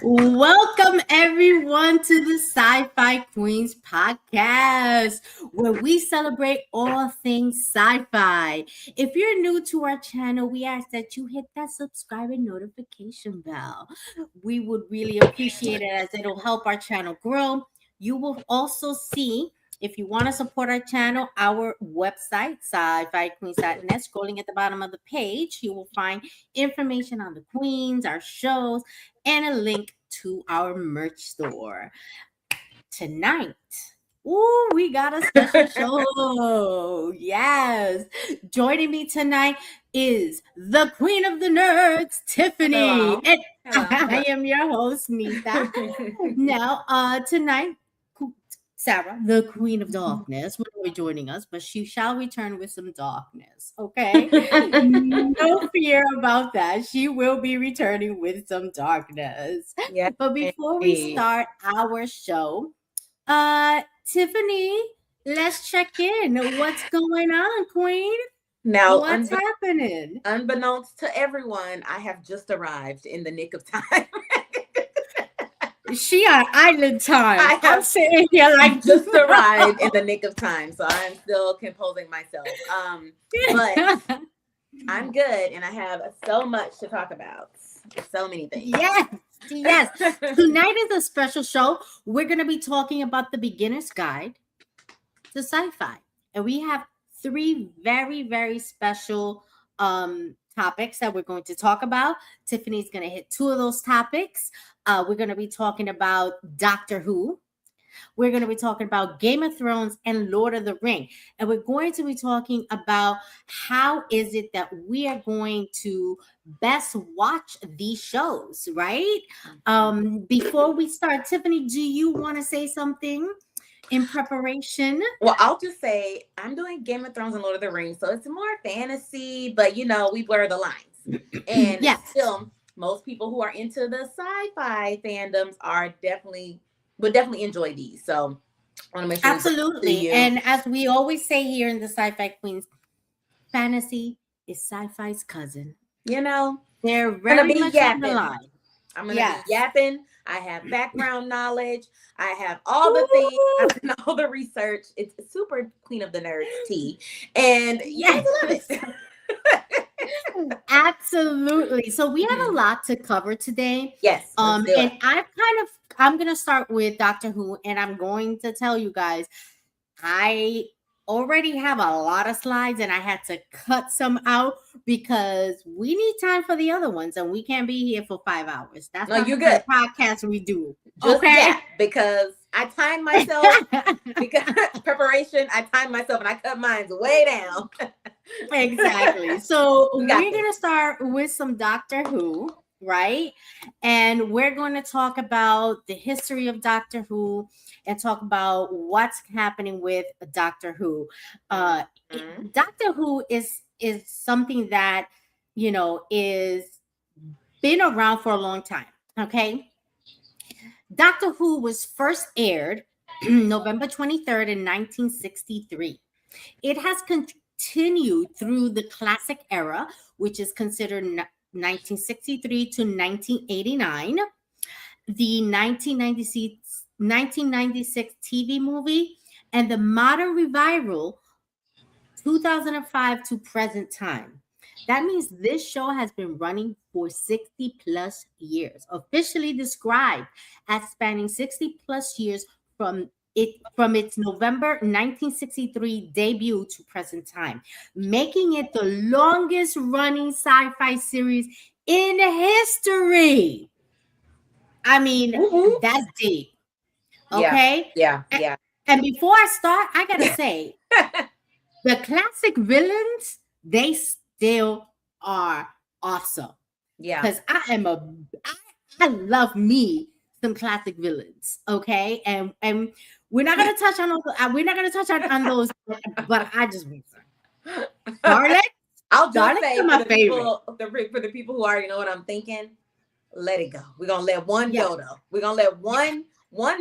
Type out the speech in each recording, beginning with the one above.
Welcome everyone to the Sci-Fi Queens podcast, where we celebrate all things sci-fi. If you're new to our channel, we ask that you hit that subscribe and notification bell. We would really appreciate it as it'll help our channel grow. You will also see, if you want to support our channel, our website, sci-fi-queens.net. Scrolling at the bottom of the page, you will find information on the queens, our shows, and a link to our merch store. Tonight, ooh, we got a special show. Yes. Joining me tonight is the queen of the nerds, Tiffany. Hello. And Hello. I am your host, Nita. Now, tonight, Sarah, the queen of darkness, will be joining us, but she shall return with some darkness. Okay. No fear about that. She will be returning with some darkness. Yeah. But before we start our show, Tiffany, let's check in. What's going on, Queen? Now, What's happening? unbeknownst to everyone, I have just arrived in the nick of time. She on island time. I have I'm sitting here like just arrived in the nick of time, so I'm still composing myself. But I'm good, and I have so much to talk about. So many things. Yes. Tonight is a special show. We're going to be talking about the beginner's guide to sci-fi, and we have three very, very special topics that we're going to talk about. Tiffany's going to hit two of those topics. We're going to be talking about Doctor Who. We're going to be talking about Game of Thrones and Lord of the Ring. And we're going to be talking about how is it that we are going to best watch these shows, right? Before we start, Tiffany, do you want to say something in preparation? Well, I'll just say I'm doing Game of Thrones and Lord of the Rings, so it's more fantasy, but we blur the lines. And still, most people who are into the sci-fi fandoms would definitely enjoy these. So I want to make sure. Absolutely. And as we always say here in the Sci-Fi Queens, fantasy is sci-fi's cousin. They're very much on the line. I'm going to be yapping. I have background knowledge. I have all the things. I've done all the research. It's super Queen of the Nerds tea. And I love it. Absolutely. So we have a lot to cover today. Yes. And I'm going to start with Doctor Who, and I'm going to tell you guys, I already have a lot of slides and I had to cut some out because we need time for the other ones and we can't be here for 5 hours. That's not the kind of podcast we do. Because I timed myself because preparation, I timed myself and I cut mine way down. Exactly. So we're going to start with some Doctor Who, right? And we're going to talk about the history of Doctor Who and talk about what's happening with Doctor Who. Doctor Who is something that, is been around for a long time. Okay. Doctor Who was first aired November 23rd in 1963. It has continued through the classic era, which is considered 1963 to 1989. The 1996 TV movie and the modern revival 2005 to present time. That means this show has been running for 60 plus years, officially described as spanning 60 plus years from its November 1963 debut to present time, making it the longest running sci-fi series in history. I mean, that's deep. Okay? Yeah. And before I start, I gotta say, the classic villains, they still are awesome. Yeah. Because I love me some classic villains. Okay. And we're not gonna touch on those, but I just want some. Darling, I'll just say for the people who already know what I'm thinking, let it go. We're gonna let one go though. We're gonna let one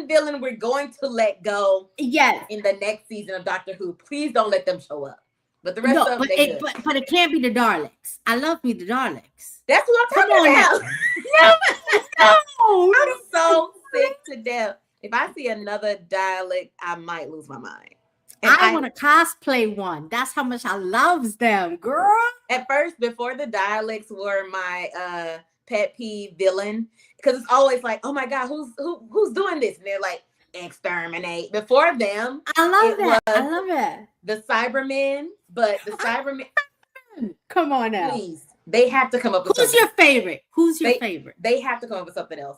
villain we're going to let go in the next season of Doctor Who. Please don't let them show up. But the rest of them, but it can't be the Daleks. I love me the Daleks. That's what I'm talking about. if I see another Dalek, I might lose my mind. And I want to cosplay one. That's how much I loves them, girl. At first, before the Daleks were my pet peeve villain, because it's always like, oh my God, who's doing this? And they're like, exterminate. Before them, I love it. The Cybermen, but the Cybermen. Come on now. Please. They have to come up with Who's your favorite? Who's your favorite? They have to come up with something else.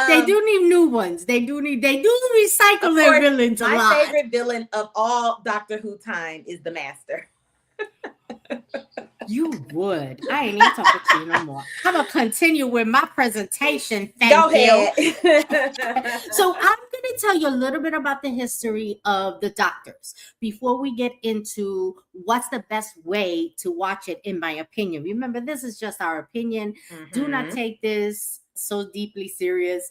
They do need new ones. They do recycle their villains a lot. My favorite villain of all Doctor Who time is the Master. You would. I ain't even talking to you no more. I'm gonna continue with my presentation. Go ahead. So I'm gonna tell you a little bit about the history of the Doctors before we get into what's the best way to watch it, in my opinion. Remember, this is just our opinion. Mm-hmm. Do not take this so deeply serious.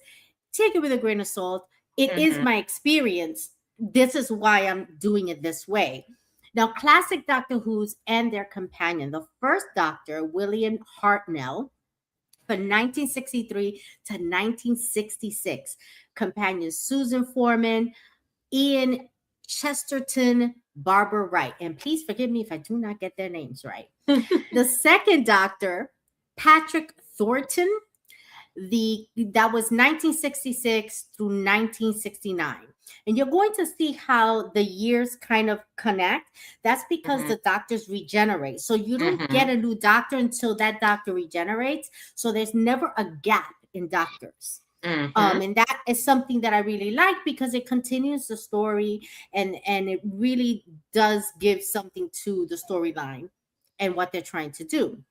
Take it with a grain of salt. It is my experience. This is why I'm doing it this way. Now, classic Doctor Who's and their companion, the first Doctor, William Hartnell, from 1963 to 1966. Companion Susan Foreman, Ian Chesterton, Barbara Wright. And please forgive me if I do not get their names right. The second Doctor, Patrick Thornton, that was 1966 through 1969. And you're going to see how the years kind of connect. That's because the doctors regenerate. So you don't get a new doctor until that doctor regenerates. So there's never a gap in doctors. And that is something that I really like because it continues the story and it really does give something to the storyline and what they're trying to do.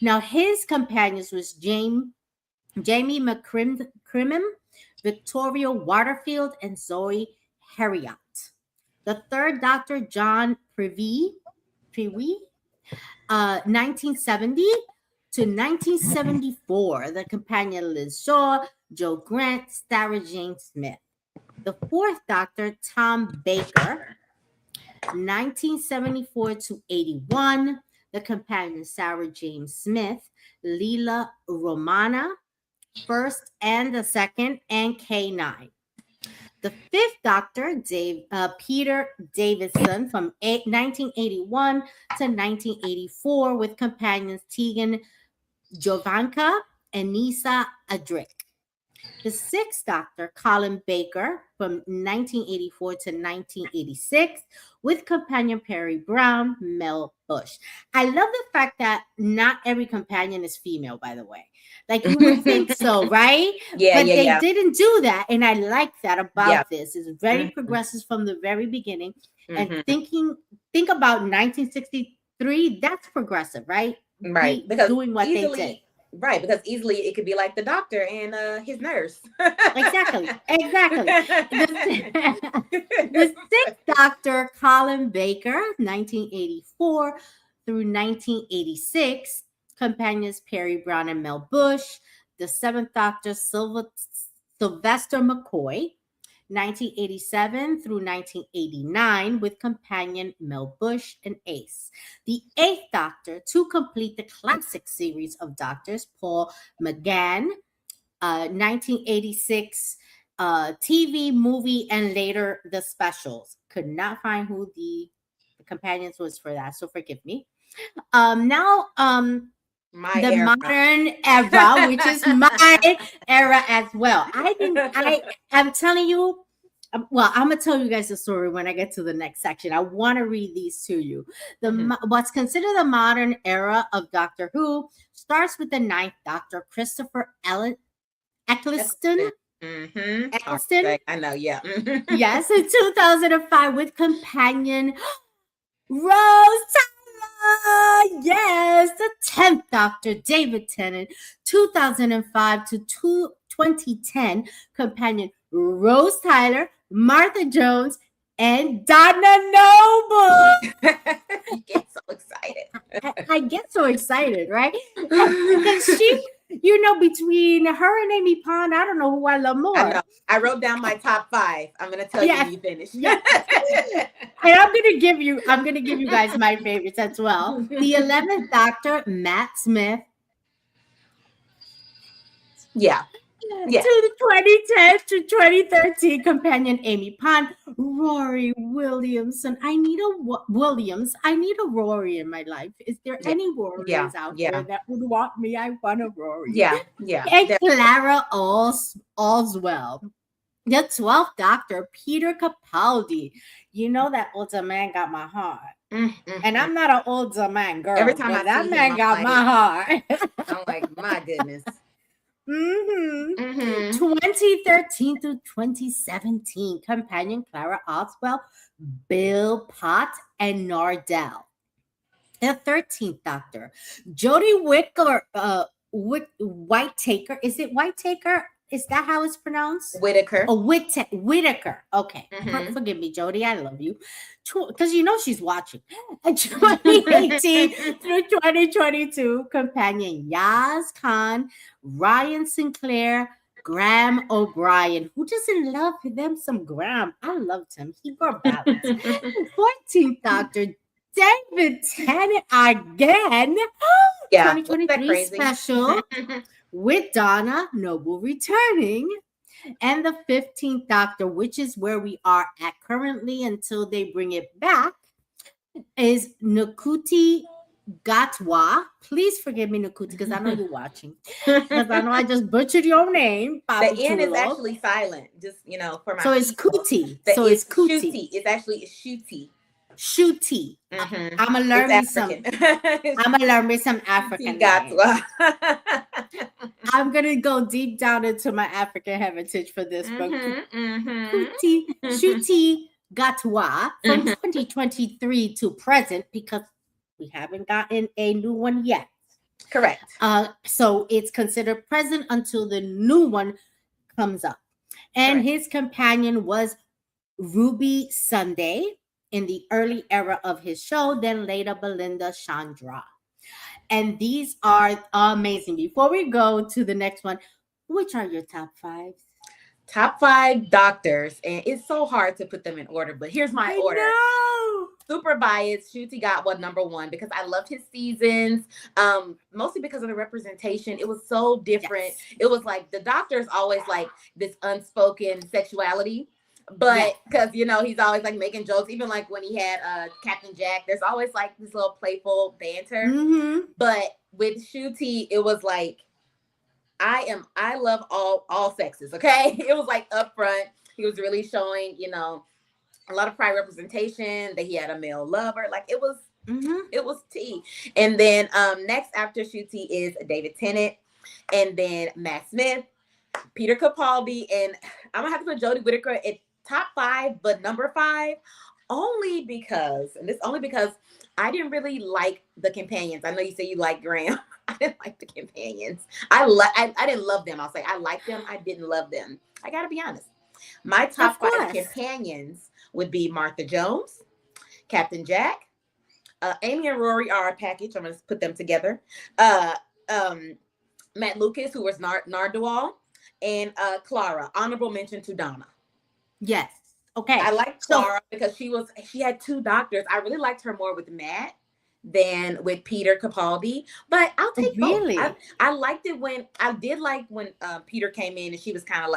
Now, his companions was Jamie McCrimmon, Victoria Waterfield, and Zoe Heriot. The third Doctor, John Privy, 1970 to 1974. The companion, Liz Shaw, Joe Grant, Sarah Jane Smith. The fourth Doctor, Tom Baker, 1974 to 81. The companion, Sarah Jane Smith, Leela Romana, first and the second, and K9. The fifth Doctor, Peter Davison, from 1981 to 1984, with companions Tegan Jovanka and Nisa Adric. The sixth Doctor, Colin Baker, from 1984 to 1986, with companion Perry Brown, Mel Bush. I love the fact that not every companion is female, by the way. Like you would think so, right? Yeah, but they didn't do that. And I like that about this. It's very progressive from the very beginning. And think about 1963, that's progressive, right? Right. Because doing what they did. Right, because easily it could be like the doctor and his nurse. Exactly. The sixth Doctor, Colin Baker, 1984 through 1986. Companions Perry Brown and Mel Bush. The seventh Doctor, Sylvester McCoy, 1987 through 1989, with companion Mel Bush and Ace. The eighth Doctor, to complete the classic series of Doctors, Paul McGann, 1986 TV, movie, and later the specials. Could not find who the companions was for that, so forgive me. Now, modern era, which is my era as well. I'm telling you, well, I'm gonna tell you guys the story when I get to the next section. I want to read these to you. What's considered the modern era of Doctor Who starts with the ninth Doctor, Christopher Eccleston. Eccleston. I know, yeah. Yes, in 2005, with companion Rose Tyler. Yes, the 10th Doctor, David Tennant, 2005 to 2010, companion Rose Tyler, Martha Jones, and Donna Noble. You get so excited. I get so excited, right? Because she, between her and Amy Pond, I don't know who I love more. I wrote down my top 5. I'm gonna tell you when you finish. Yeah. And I'm gonna give you guys my favorites as well. The 11th Doctor, Matt Smith. Yeah. Yeah. To the 2010 to 2013 companion Amy Pond, Rory Williamson. I need a Williams. I need a Rory in my life. Is there any Rorys out there that would want me? I want a Rory. Yeah. And Clara Oswell. The 12th Doctor, Peter Capaldi. You know that older man got my heart. And I'm not an older man, girl. Every time I that see man him, got my heart. I'm like, my goodness. 2013 to 2017, companion Clara Oswell, Bill Pott, and Nardell. The 13th Doctor, Jodie Whittaker. Is it Whittaker? Is that how it's pronounced? Whitaker. Oh, Whitaker. Okay. Forgive me, Jodie. I love you. Because you know she's watching. 2018 through 2022, companion Yaz Khan, Ryan Sinclair, Graham O'Brien. Who doesn't love them some Graham? I loved him. He brought balance. 14th Doctor, David Tennant again. 2023 special with Donna Noble returning. And the 15th Doctor, which is where we are at currently until they bring it back, is Nakuti Gatwa. Please forgive me, Nakuti, because I know you're watching. Because I know I just butchered your name. The N is actually silent. Just, for my So it's Kuti. So it's Kuti. It's actually Shooty. Shooty. I'm gonna learn me some. I'm gonna learn me some African. I'm gonna go deep down into my African heritage for this book. Shooty Gatwa from 2023 to present, because we haven't gotten a new one yet. Correct. So it's considered present until the new one comes up. And his companion was Ruby Sunday in the early era of his show, then later Belinda Chandra. And these are amazing. Before we go to the next one, which are your top 5? Top 5 doctors, and it's so hard to put them in order, but here's my order. No. Super biased. Shooty Gatwa number 1 because I loved his seasons, mostly because of the representation. It was so different. Yes. It was like the doctor's always like this unspoken sexuality. But because, he's always like making jokes, even like when he had Captain Jack, there's always like this little playful banter. But with Shooty, it was like, I love all sexes. Okay. It was like upfront. He was really showing, a lot of pride representation, that he had a male lover. Like it was tea. And then next after Shooty is David Tennant, and then Matt Smith, Peter Capaldi, and I'm gonna have to put Jodie Whittaker at top 5, but number 5 only because I didn't really like the companions. I know you say you like Graham. I didn't like the companions. I didn't love them. I'll say I liked them. I didn't love them. I gotta be honest. My top 5 companions would be Martha Jones, Captain Jack, Amy and Rory are a package. I'm gonna put them together. Matt Lucas, who was Nardwuar, and Clara. Honorable mention to Donna. Yes. Okay. I liked Clara because she had 2 doctors. I really liked her more with Matt than with Peter Capaldi, but I'll take both. I liked it when Peter came in and she was kind of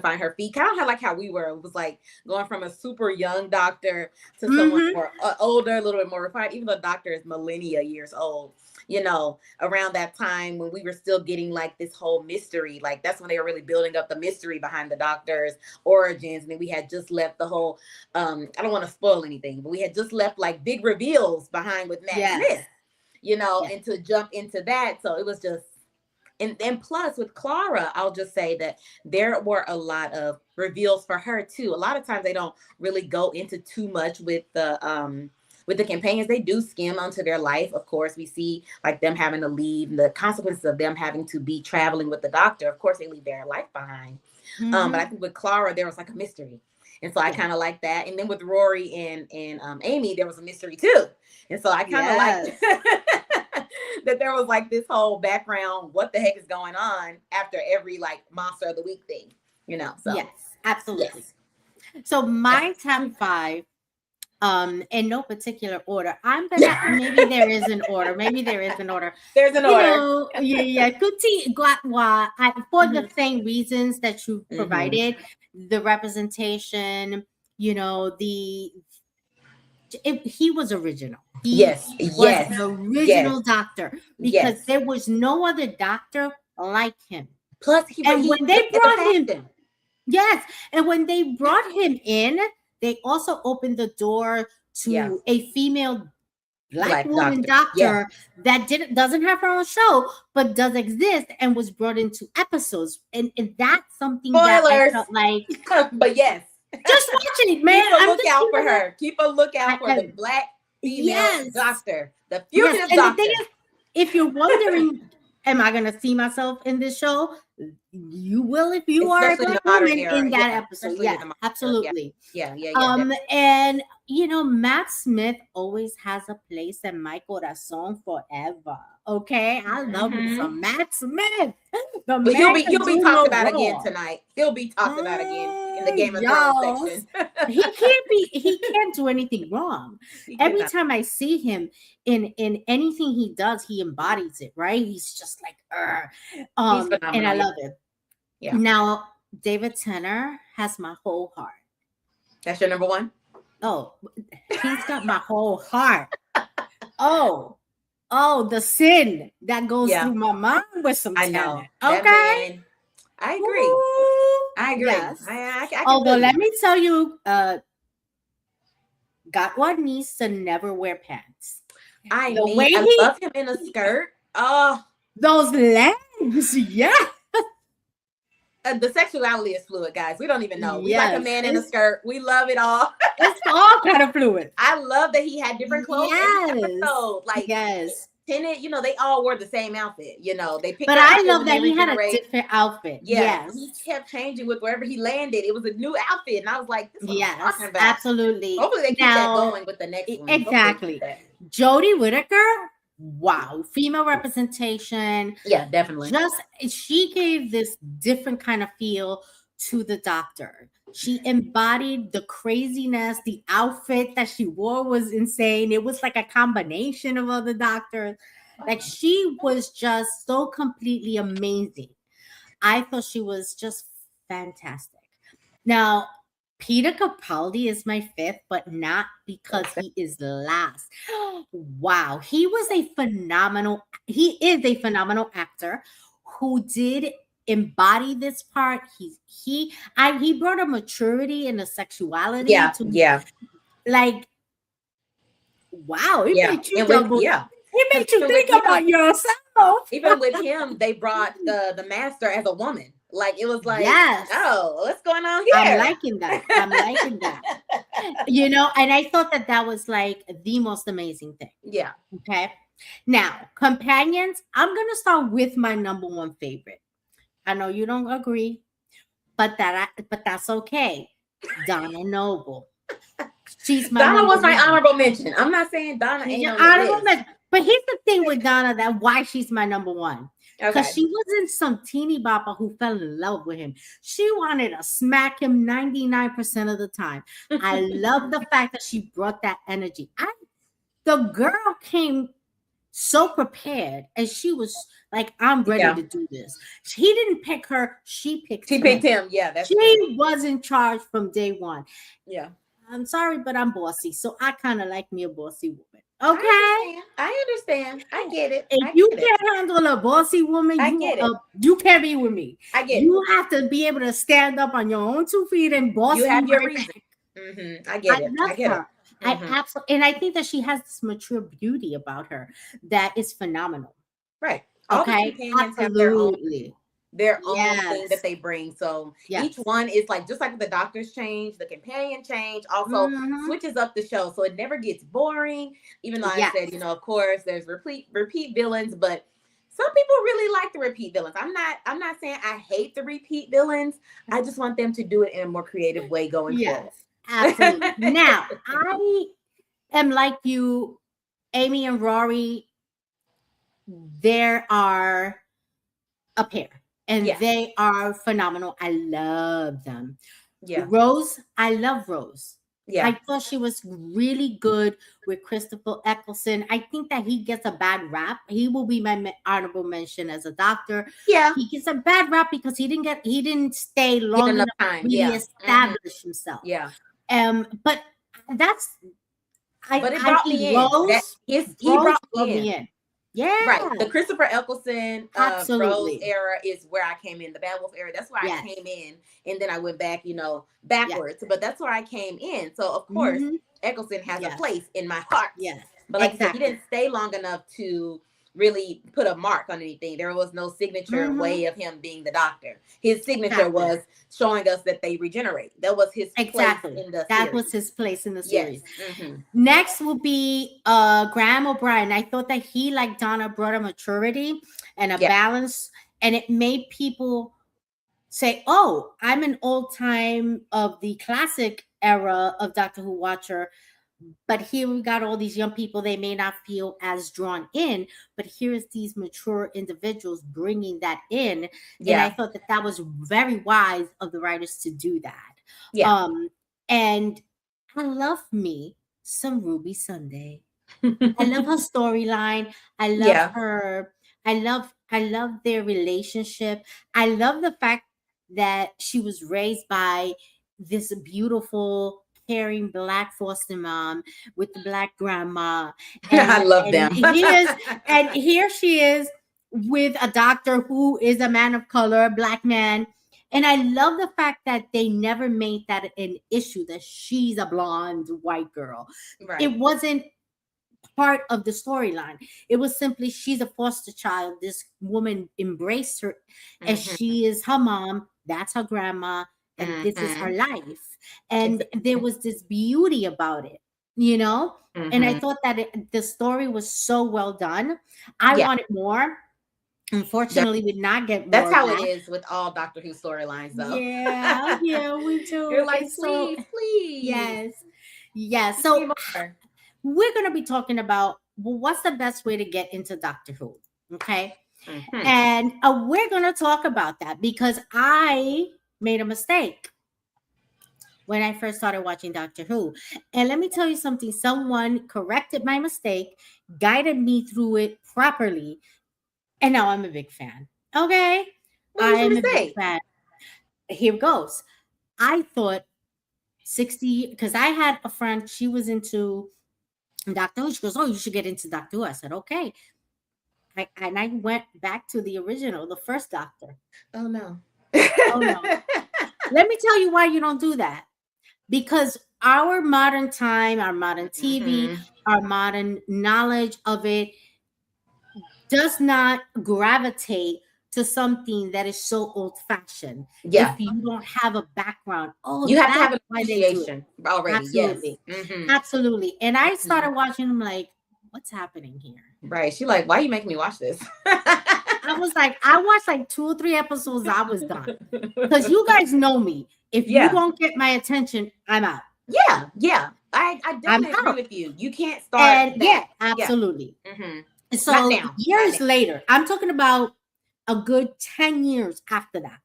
find her feet. Kind of like how we were. It was like going from a super young doctor to someone more older, a little bit more refined, even though the doctor is millennia years old. Around that time when we were still getting like this whole mystery, like that's when they were really building up the mystery behind the doctor's origins. And then we had just left the whole, I don't want to spoil anything, but we had just left like big reveals behind with Matt Smith, and to jump into that. So it was just, and plus with Clara, I'll just say that there were a lot of reveals for her too. A lot of times they don't really go into too much with the companions. They do skim onto their life. Of course, we see like them having to leave, the consequences of them having to be traveling with the doctor. Of course, they leave their life behind. But I think with Clara, there was like a mystery. And so I kind of like that. And then with Rory and Amy, there was a mystery too. And so I kind of liked that there was like this whole background, what the heck is going on after every like monster of the week thing, So yes, absolutely. Yes. So my top 5 In no particular order. I'm gonna maybe there is an order. Maybe there is an order. There's an order. Yeah. Kuti Guatwa, for the same reasons that you provided, the representation, he was original. He was an original doctor because there was no other doctor like him. Plus, when they brought him, and when they brought him in, they also opened the door to a female black woman doctor that doesn't have her own show, but does exist and was brought into episodes, and that's something that I felt like. But yes. Just watching it, man. Keep a lookout for her. Keep a lookout for the black female doctor, the fugitive doctor. The thing is, if you're wondering, am I going to see myself in this show? You will if you are a black woman in that episode. Yeah, absolutely. Yeah. And Matt Smith always has a place in my corazón forever. Okay, I love some Matt Smith. But he'll be talked about again tonight. He'll be talked about again in the Game of Thrones section. He can't do anything wrong. Every time I see him in anything he does, he embodies it, right? He's just like, and I love it. Yeah. Now, David Tennant has my whole heart. That's your number one? Oh, he's got my whole heart. Oh, the sin that goes through my mind with some Tennant. Okay. I agree. I agree. Yes. I although let me tell you, Gatwa needs to never wear pants. I love him in a skirt. Oh, those legs, yeah. The sexuality is fluid, guys. We don't even know. We like a man in a skirt. We love it all. It's all kind of fluid. I love that he had different clothes. Yes. Tennant, they all wore the same outfit. They picked. But I love that he had a different outfit. Yes. He kept changing with wherever he landed. It was a new outfit, and I was like, "This is what I'm talking about." Absolutely. Hopefully, they keep that going with the next one. Exactly. Jodie Whittaker. Wow, female representation. Yeah, definitely. She gave this different kind of feel to the doctor. She embodied the craziness. The outfit that she wore was insane. It was like a combination of other doctors. Like, she was just so completely amazing. I thought she was just fantastic. Now, Peter Capaldi is my fifth, but not because he is last. Wow, he is a phenomenal actor who did embody this part. He brought a maturity and a sexuality to like, wow, it made you it makes you think about yourself. Even with him, they brought the master as a woman. Like, it was like, oh, what's going on here? I'm liking that. And I thought that was like the most amazing thing. Yeah. Okay. Now, companions, I'm going to start with my number one favorite. I know you don't agree, but that's okay. Donna Noble. She's my Donna was my honorable mention. I'm not saying Donna ain't honorable mention. But here's the thing with Donna, that why she's my number one. Because she wasn't some teeny bopper who fell in love with him. She wanted to smack him 99% of the time. I love the fact that she brought that energy. The girl came so prepared, and she was like, I'm ready to do this. He didn't pick her. She picked him. Yeah, that's She was in charge from day one. Yeah. I'm sorry, but I'm bossy. So I kind of like me a bossy woman. Okay. I understand. I get it. If you can't handle a bossy woman, you can't be with me. I get it. You have to be able to stand up on your own 2 feet and boss. You have your reason. I get it. I get her. I absolutely, and I think that she has this mature beauty about her that is phenomenal. Right. Okay. Absolutely. Their own thing that they bring. So each one is like, just like the doctors change, the companion change, also switches up the show. So it never gets boring. Even though I said, of course, there's repeat villains, but some people really like the repeat villains. I'm not saying I hate the repeat villains. I just want them to do it in a more creative way going forward. Absolutely. Now, I am like you, Amy and Rory. There are a pair. And they are phenomenal. I love them. Yeah. Rose, I love Rose. I thought she was really good with Christopher Eccleston. I think that he gets a bad rap. He will be my honorable mention as a doctor. Yeah. He gets a bad rap because he didn't stay long enough to really establish himself. Yeah. But that's but it brought me in. He brought me in. Yeah. Right. The Christopher Eccleston Rose era is where I came in. The Bad Wolf era. That's where I came in. And then I went back, backwards. But that's where I came in. So of course, Eccleston has a place in my heart. Yes. But like I said, he didn't stay long enough to really put a mark on anything. There was no signature way of him being the doctor. His signature was showing us that they regenerate. That was his place in the series. Was his place in the series. Yes. Next will be Graham O'Brien. I thought that he, like Donna, brought a maturity and a balance, and it made people say, oh, I'm an old time of the classic era of Doctor Who watcher. But here we got all these young people, they may not feel as drawn in, but here's these mature individuals bringing that in. And I thought that was very wise of the writers to do that. And I love me some Ruby Sunday. I love her storyline. I love her. I love their relationship. I love the fact that she was raised by this beautiful, caring Black foster mom with the Black grandma. And, I love them. And here she is with a doctor who is a man of color, a Black man. And I love the fact that they never made that an issue, that she's a blonde white girl. Right. It wasn't part of the storyline. It was simply, she's a foster child. This woman embraced her as she is her mom. That's her grandma. And this is her life. And there was this beauty about it, And I thought that the story was so well done. I wanted more. Unfortunately, we did not get more. That's how it is with all Doctor Who storylines, though. Yeah, we do. You're like, please. Yes. So we're going to be talking about, what's the best way to get into Doctor Who? Okay. And we're going to talk about that because I made a mistake when I first started watching Doctor Who. And let me tell you something. Someone corrected my mistake, guided me through it properly, and now I'm a big fan. Okay? I am a big fan. Here goes. I thought 60, because I had a friend, she was into Doctor Who. She goes, oh, you should get into Doctor Who. I said, okay. And I went back to the original, the first Doctor. Oh, no. Let me tell you why you don't do that. Because our modern time, our modern TV, our modern knowledge of it does not gravitate to something that is so old-fashioned. Yeah. If you don't have a background. Oh, you have to have an appreciation already. Absolutely. Yes. Absolutely. And I started watching them like, what's happening here? Right. She's like, why are you making me watch this? I was like, I watched like 2 or 3 episodes. I was done. Because you guys know me. If you don't get my attention, I'm out. Yeah. I definitely agree with you. You can't start. Absolutely. So years later, I'm talking about a good 10 years after that.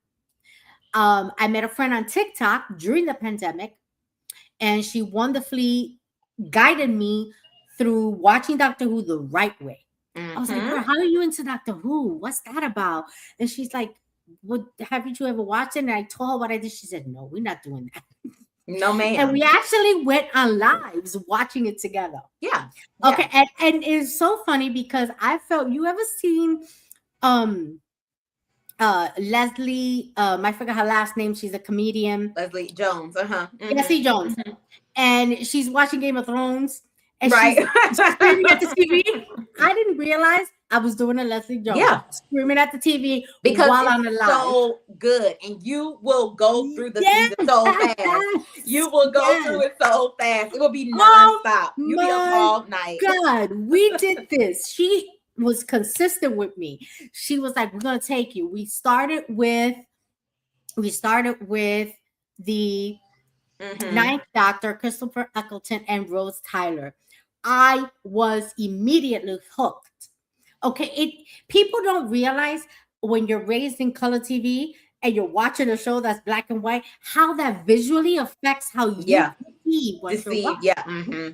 I met a friend on TikTok during the pandemic, and she wonderfully guided me through watching Doctor Who the right way. I was like, girl, how are you into Doctor Who? What's that about? And she's like, haven't you ever watched it? And I told her what I did. She said, no, we're not doing that. No, ma'am. And we actually went on lives watching it together. Yeah. Okay. And it's so funny because I felt, you ever seen Leslie, I forgot her last name. She's a comedian. Leslie Jones. Leslie Jones. And she's watching Game of Thrones. And she's screaming at the TV. I didn't realize I was doing a Leslie Jones. Yeah. Screaming at the TV because while I'm alive. So good. And you will go through the season so fast. You will go through it so fast. It will be nonstop. You'll be up all night. God, we did this. She was consistent with me. She was like, we're going to take you. We started with the Ninth Doctor, Christopher Eccleston, and Rose Tyler. I was immediately hooked. Okay, people don't realize when you're raised in color TV and you're watching a show that's black and white, how that visually affects how you perceive what you're watching. Yeah.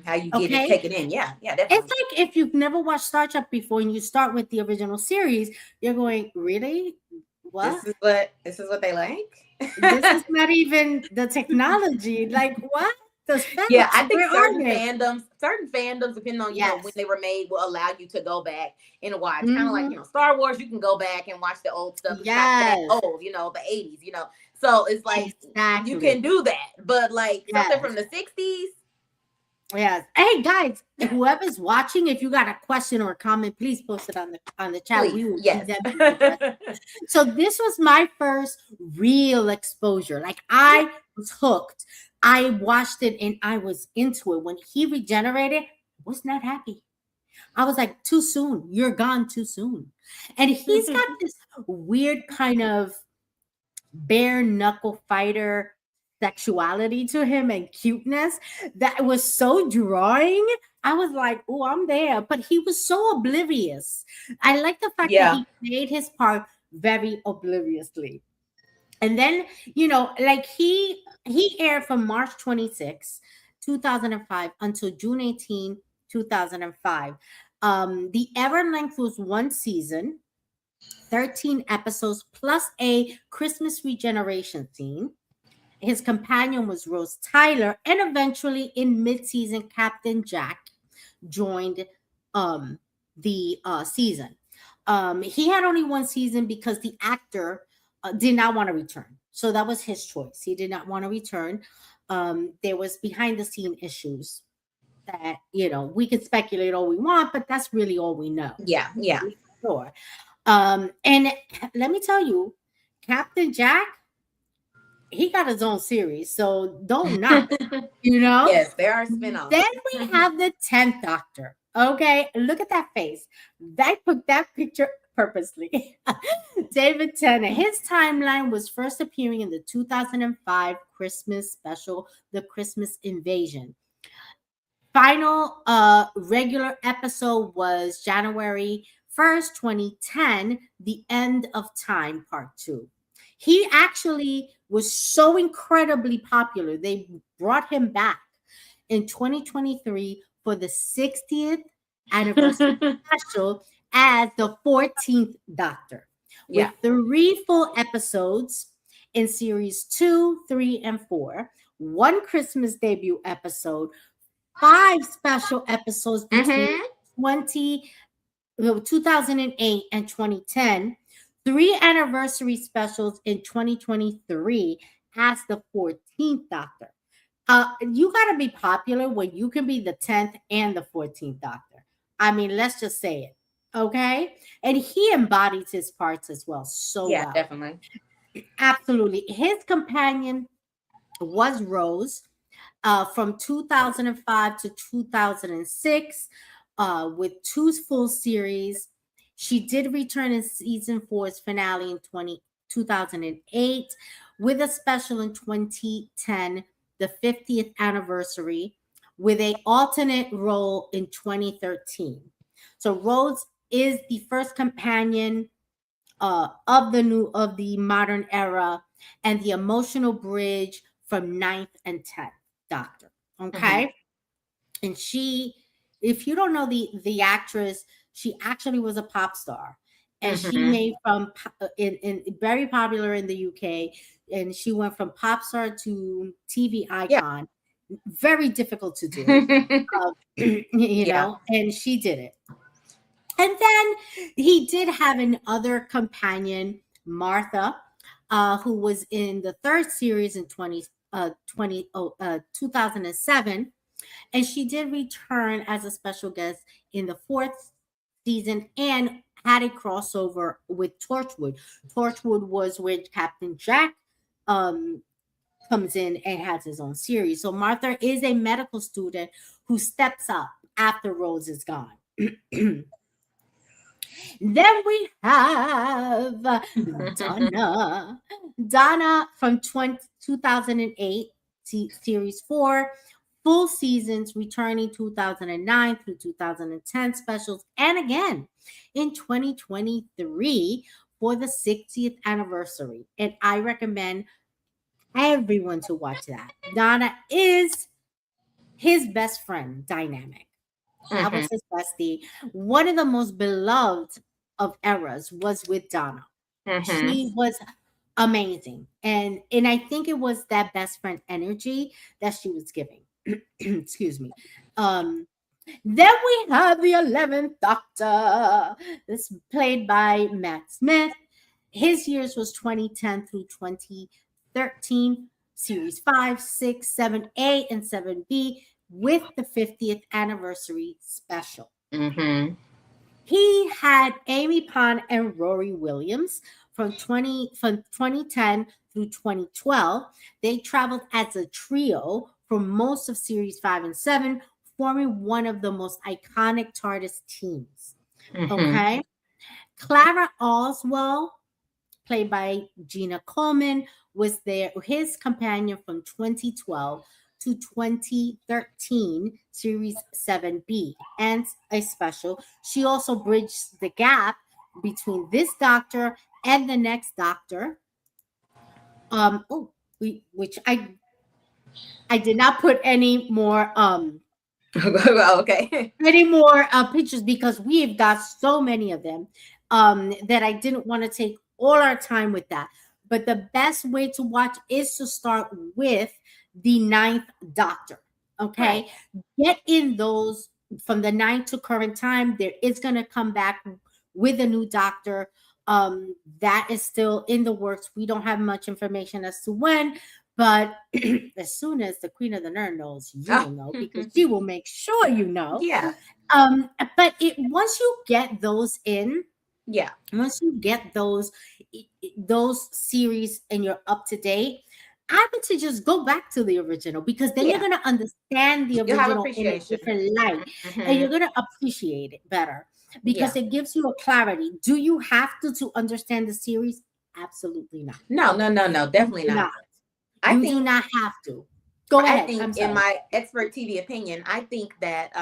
How you get it, take it in. Yeah, definitely. It's like if you've never watched Star Trek before and you start with the original series, you're going, really? What? This is what they like? This is not even the technology. Like, what? The specs, Yeah, I think where are they? certain fandoms, depending on when they were made, will allow you to go back and watch. Mm-hmm. Kind of like Star Wars, you can go back and watch the old stuff. It's not that old, the 80s. So it's like you can do that, but like something from the 60s. Yes. Hey guys, whoever's watching, if you got a question or a comment, please post it on the chat. Please. We will yes. So this was my first real exposure. Like I was hooked. I watched it and I was into it. When he regenerated, I was not happy. I was like, too soon. You're gone too soon. And he's got this weird kind of bare knuckle fighter sexuality to him and cuteness that was so drawing. I was like, oh, I'm there. But he was so oblivious. I like the fact that he played his part very obliviously. And then, like he aired from March 26, 2005 until June 18, 2005. The average length was one season, 13 episodes plus a Christmas regeneration scene. His companion was Rose Tyler, and eventually in mid-season, Captain Jack joined the season. He had only one season because the actor did not want to return. So that was his choice. He did not want to return. There was behind the scene issues that, we could speculate all we want, but that's really all we know. Yeah. Sure. And let me tell you, Captain Jack, he got his own series, so don't knock. Yes, there are spinoffs. Then we have the 10th Doctor. Okay, look at that face. I put that picture purposely. David Tennant. His timeline was first appearing in the 2005 Christmas special, The Christmas Invasion. Final regular episode was January 1st, 2010, The End of Time, Part 2. He actually was so incredibly popular, they brought him back in 2023 for the 60th anniversary special as the 14th Doctor, with 3 full episodes in series 2, 3, and 4, 1 Christmas debut episode, 5 special episodes between 2008 and 2010, 3 anniversary specials in 2023 as the 14th Doctor. You got to be popular when you can be the 10th and the 14th Doctor. I mean, let's just say it. Okay? And he embodies his parts as well. So well. Definitely. Absolutely. His companion was Rose from 2005 to 2006 with 2 full series. She did return in season 4's finale in 2008 with a special in 2010, the 50th anniversary, with an alternate role in 2013. So Rose is the first companion of the modern era and the emotional bridge from 9th and 10th Doctor. Okay. And she, if you don't know the actress, she actually was a pop star, and she made from in very popular in the UK, and she went from pop star to TV icon. Very difficult to do. And she did it. And then he did have another companion, Martha, who was in the 3rd series in 2007. And she did return as a special guest in the 4th season and had a crossover with Torchwood. Torchwood was where Captain Jack comes in and has his own series. So Martha is a medical student who steps up after Rose is gone. Then we have Donna. Donna from 2008, series 4, full seasons, returning 2009 through 2010 specials, and again in 2023 for the 60th anniversary. And I recommend everyone to watch that. Donna is his best friend dynamic. That was his bestie. One of the most beloved of eras was with Donna. She was amazing. And I think it was that best friend energy that she was giving. Excuse me. Then we have the 11th Doctor. This played by Matt Smith. His years was 2010 through 2013. Series 5, 6, 7A, and 7B with the 50th anniversary special. He had Amy Pond and Rory Williams from 2010 through 2012. They traveled as a trio for most of Series 5 and 7, forming one of the most iconic TARDIS teams. Okay. Clara Oswald, played by Gina Coleman, was his companion from 2012 to 2013, Series 7B, and a special. She also bridged the gap between this Doctor and the next Doctor. Which I did not put any more okay. Any more pictures because we've got so many of them that I didn't want to take all our time with that. But the best way to watch is to start with the 9th Doctor. Okay. Right. Get in those from the 9th to current time. There is going to come back with a new Doctor. That is still in the works. We don't have much information as to when, but as soon as the Queen of the Nerd knows, you will know because she will make sure you know. Yeah. But once you get those in, yeah, once you get those series and you're up to date, I would to just go back to the original because then you're gonna understand the original in a different light, and you're gonna appreciate it better because it gives you a clarity. Do you have to understand the series? Absolutely not. No, definitely not. You do not have to. Go ahead. I think, in my expert TV opinion, I think that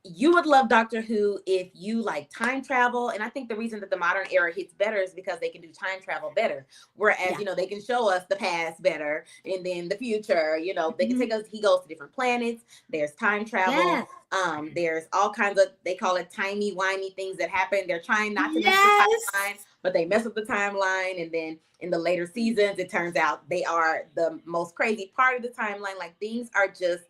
you would love Doctor Who if you like time travel. And I think the reason that the modern era hits better is because they can do time travel better. Whereas, they can show us the past better and then the future, they can take us, he goes to different planets. There's time travel. Yes. There's all kinds of, they call it timey-wimey things that happen. They're trying not to mess with the timeline, but they mess with the timeline. And then in the later seasons, it turns out they are the most crazy part of the timeline. Like, things are just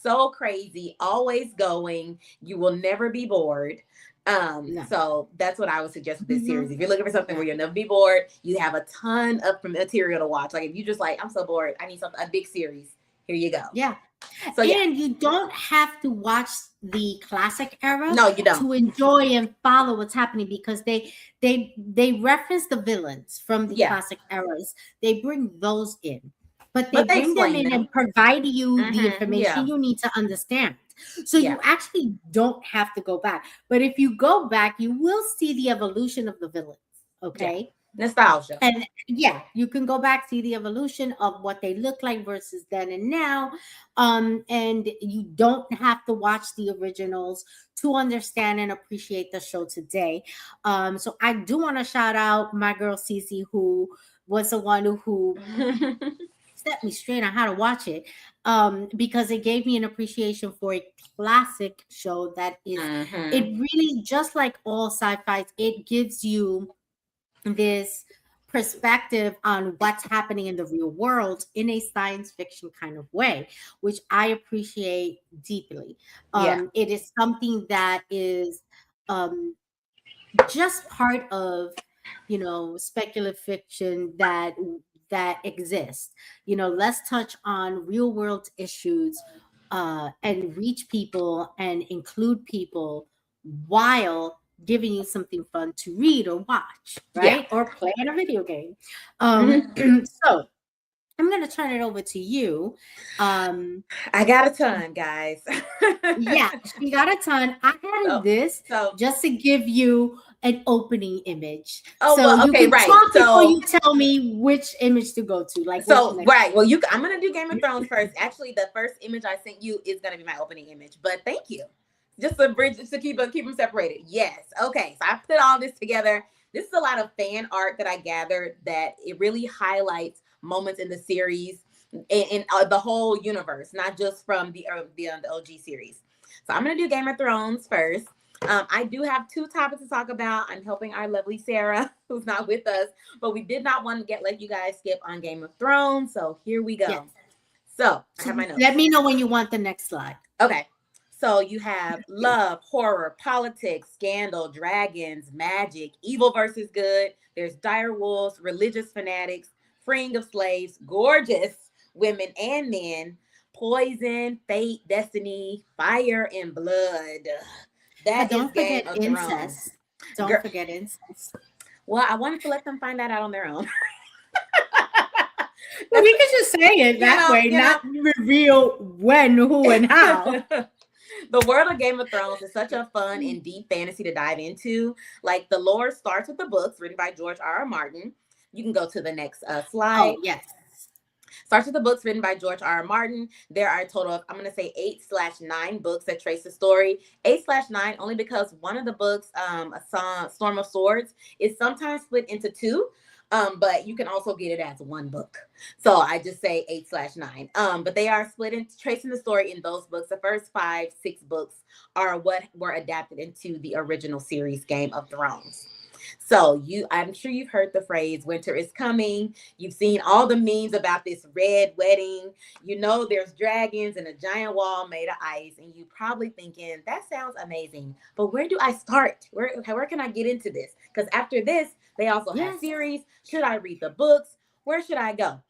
so crazy, always going. You will never be bored. So that's what I would suggest with this series. If you're looking for something where you'll never be bored, you have a ton of material to watch. Like, if you just like, I'm so bored, I need a big serease. Here you go. Yeah. So and you don't have to watch the classic era. No, you don't. To enjoy and follow what's happening because they reference the villains from the classic eras. They bring those in. But they bring them in and provide you the information you need to understand. So you actually don't have to go back. But if you go back, you will see the evolution of the villains. Okay. Yeah. Nostalgia. And you can go back, see the evolution of what they look like versus then and now. And you don't have to watch the originals to understand and appreciate the show today. So I do want to shout out my girl Cece, who was the one who set me straight on how to watch it, because it gave me an appreciation for a classic show that is it really, just like all sci-fi, it gives you this perspective on what's happening in the real world in a science fiction kind of way, which I appreciate deeply. It is something that is just part of speculative fiction that exists. Let's touch on real world issues and reach people and include people while giving you something fun to read or watch, right? Or play in a video game. So I'm going to turn it over to you. I got a ton, guys. Yeah, she got a ton. I had this just to give you an opening image. Oh, so well, okay, right. Talk before you tell me which image to go to. Like, right. Well, I'm going to do Game of Thrones first. Actually, the first image I sent you is going to be my opening image. But thank you. Just a bridge to keep them separated. Yes. Okay. So I put all this together. This is a lot of fan art that I gathered that it really highlights moments in the series in the whole universe, not just from the OG series. So I'm gonna do Game of Thrones first. I do have 2 topics to talk about. I'm helping our lovely Sarah, who's not with us, but we did not want to let you guys skip on Game of Thrones. So here we go. Yes. So I have my notes. Let me know when you want the next slide. Okay. So you have love, horror, politics, scandal, dragons, magic, evil versus good. There's dire wolves, religious fanatics, freeing of slaves, gorgeous women and men, poison, fate, destiny, fire, and blood. That don't is Game forget of incest. Thrones. Don't forget incest. Well, I wanted to let them find that out on their own. Well, we could just say it that way, not reveal when, who, and how. The world of Game of Thrones is such a fun and deep fantasy to dive into. Like, the lore starts with the books written by George R.R. Martin. You can go to the next slide. Oh, yes. Starts with the books written by George R.R. Martin. There are a total of, I'm going to say 8/9 books that trace the story. 8/9 only because one of the books, Storm of Swords, is sometimes split into 2. But you can also get it as one book. So I just say 8/9. But they are split into tracing the story in those books. The first 5, 6 books are what were adapted into the original series Game of Thrones. So I'm sure you've heard the phrase winter is coming. You've seen all the memes about this red wedding. You know there's dragons and a giant wall made of ice. And you're probably thinking, that sounds amazing. But where do I start? Where can I get into this? Because after this, they also have series. Should I read the books? Where should I go?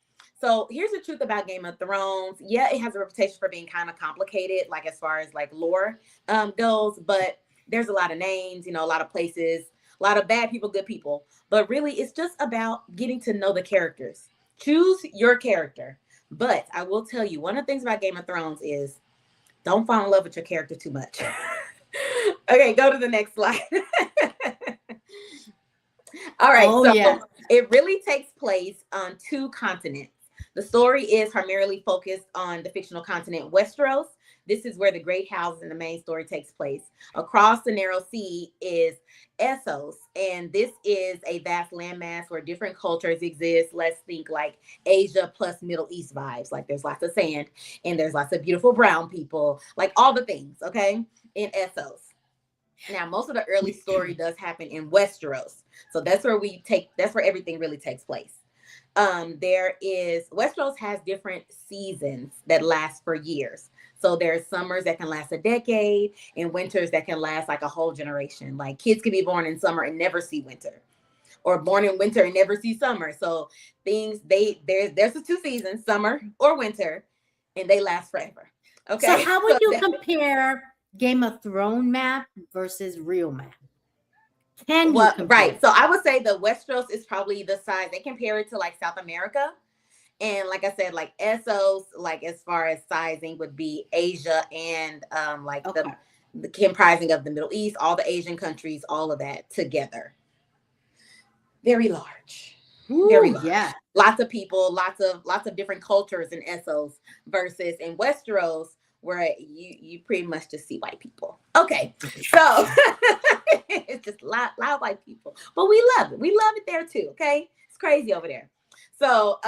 So here's the truth about Game of Thrones. Yeah, it has a reputation for being kind of complicated, like as far as like lore goes. But there's a lot of names, a lot of places, a lot of bad people, good people. But really, it's just about getting to know the characters. Choose your character. But I will tell you, one of the things about Game of Thrones is don't fall in love with your character too much. Okay, go to the next slide. All right, it really takes place on 2 continents. The story is primarily focused on the fictional continent Westeros. This is where the great houses in the main story takes place. Across the narrow sea is Essos, and this is a vast landmass where different cultures exist. Let's think like Asia plus Middle East vibes. Like there's lots of sand, and there's lots of beautiful brown people, like all the things, okay, in Essos. Now, most of the early story does happen in Westeros. So that's where everything really takes place. Westeros has different seasons that last for years. So there's summers that can last a decade and winters that can last like a whole generation. Like kids can be born in summer and never see winter, or born in winter and never see summer. So there's the 2 seasons, summer or winter, and they last forever. Okay. So how would you compare Game of Thrones map versus real map? Right. So I would say the Westeros is probably the size. They compare it to like South America. And like I said, like Essos, like as far as sizing would be Asia and the comprising of the Middle East, all the Asian countries, all of that together. Very large. Ooh, very large. Yeah. Lots of people, lots of different cultures in Essos versus in Westeros, where you pretty much just see white people. Okay. So it's just a lot of white people. But we love it. We love it there too. Okay. It's crazy over there. So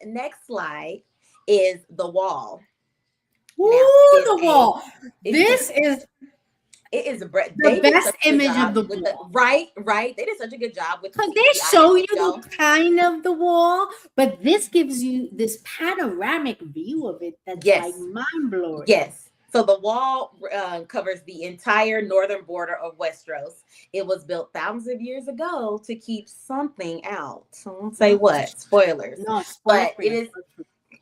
next slide is the wall. Ooh, the wall. It is the best image of the wall. Right. They did such a good job with because they show you the kind of the wall, but this gives you this panoramic view of it that's like mind-blowing. Yes. So the wall covers the entire northern border of Westeros. It was built thousands of years ago to keep something out. So I won't say what. Spoilers. No, but it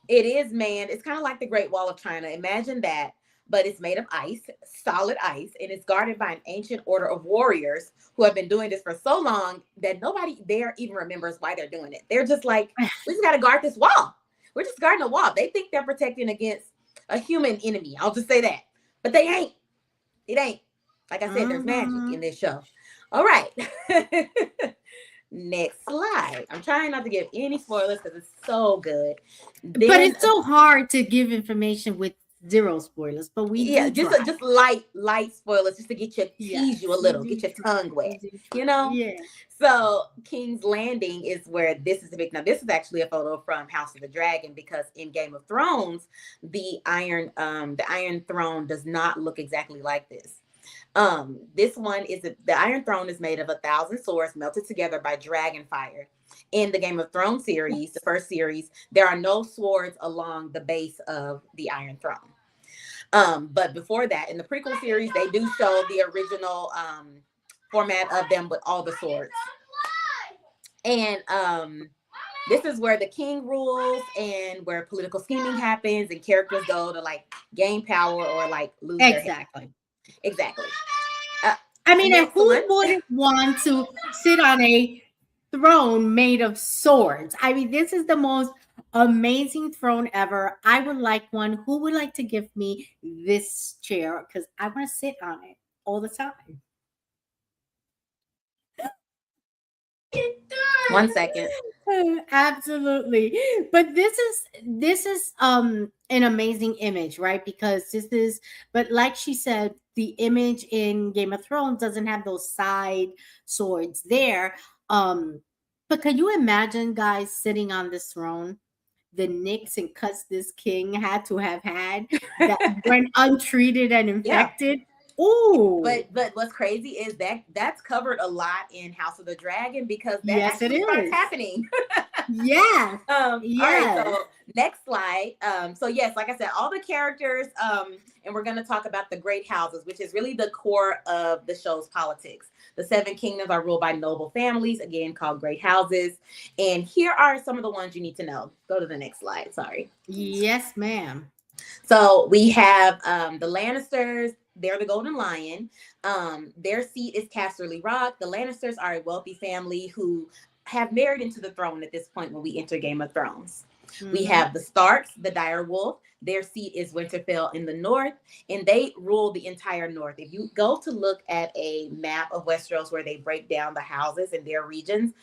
is manned. It's kind of like the Great Wall of China. Imagine that. But it's made of ice, solid ice, and it's guarded by an ancient order of warriors who have been doing this for so long that nobody there even remembers why they're doing it. They're just like, we just got to guard this wall. We're just guarding a wall. They think they're protecting against a human enemy. I'll just say that. But they ain't. It ain't. Like I said, there's magic in this show. All right. Next slide. I'm trying not to give any spoilers because it's so good. But it's so hard to give information with zero spoilers, but we just light spoilers just to get you tease you a little, get your tongue wet, you know. Yeah. So King's Landing is where this is a big. Now this is actually a photo from House of the Dragon, because in Game of Thrones, the Iron Throne does not look exactly like this. This one is the Iron Throne is made of 1,000 swords melted together by dragon fire. In the Game of Thrones series, the first series, there are no swords along the base of the Iron Throne. But before that, in the prequel series, they do show the original format of them with all the swords. And this is where the king rules and where political scheming happens and characters go to like gain power or like lose their head. Exactly. I mean, and who wouldn't want to sit on a throne made of swords? I mean, this is the most amazing throne ever. I would like one. Who would like to give me this chair? Because I want to sit on it all the time. 1 second. Absolutely. But this is an amazing image, right? Because but like she said, the image in Game of Thrones doesn't have those side swords there. But can you imagine, guys, sitting on this throne? The nicks and cuts this king had to have had that went untreated and infected. Yeah. Ooh. But what's crazy is that's covered a lot in House of the Dragon, because that actually starts happening. Yeah. All right, so next slide. So yes, like I said, all the characters, and we're going to talk about the great houses, which is really the core of the show's politics. The 7 kingdoms are ruled by noble families, again called great houses. And here are some of the ones you need to know. Go to the next slide. Sorry. Yes, ma'am. So we have the Lannisters. They're the Golden Lion. Their seat is Casterly Rock. The Lannisters are a wealthy family who have married into the throne at this point when we enter Game of Thrones. Mm-hmm. We have the Starks, the Dire Wolf. Their seat is Winterfell in the north, and they rule the entire north. If you go to look at a map of Westeros where they break down the houses in their regions,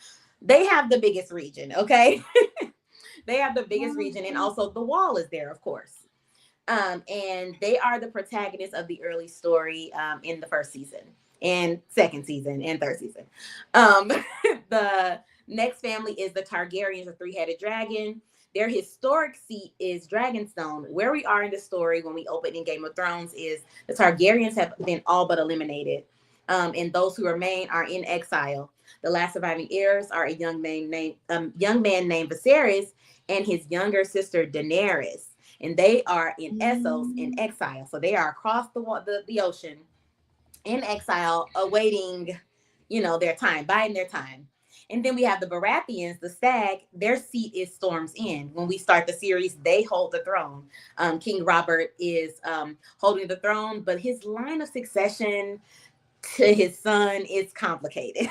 they have the biggest region, okay? They have the biggest region, and also the Wall is there, of course. And they are the protagonists of the early story in the first season and second season and third season. The next family is the Targaryens, a 3-headed dragon. Their historic seat is Dragonstone. Where we are in the story when we open in Game of Thrones is the Targaryens have been all but eliminated. And those who remain are in exile. The last surviving heirs are a young man named Viserys and his younger sister Daenerys. And they are in Essos in exile. So they are across the ocean in exile, awaiting, their time, biding their time. And then we have the Baratheons, the Stag. Their seat is Storm's End. When we start the series, they hold the throne. King Robert is holding the throne, but his line of succession to his son is complicated.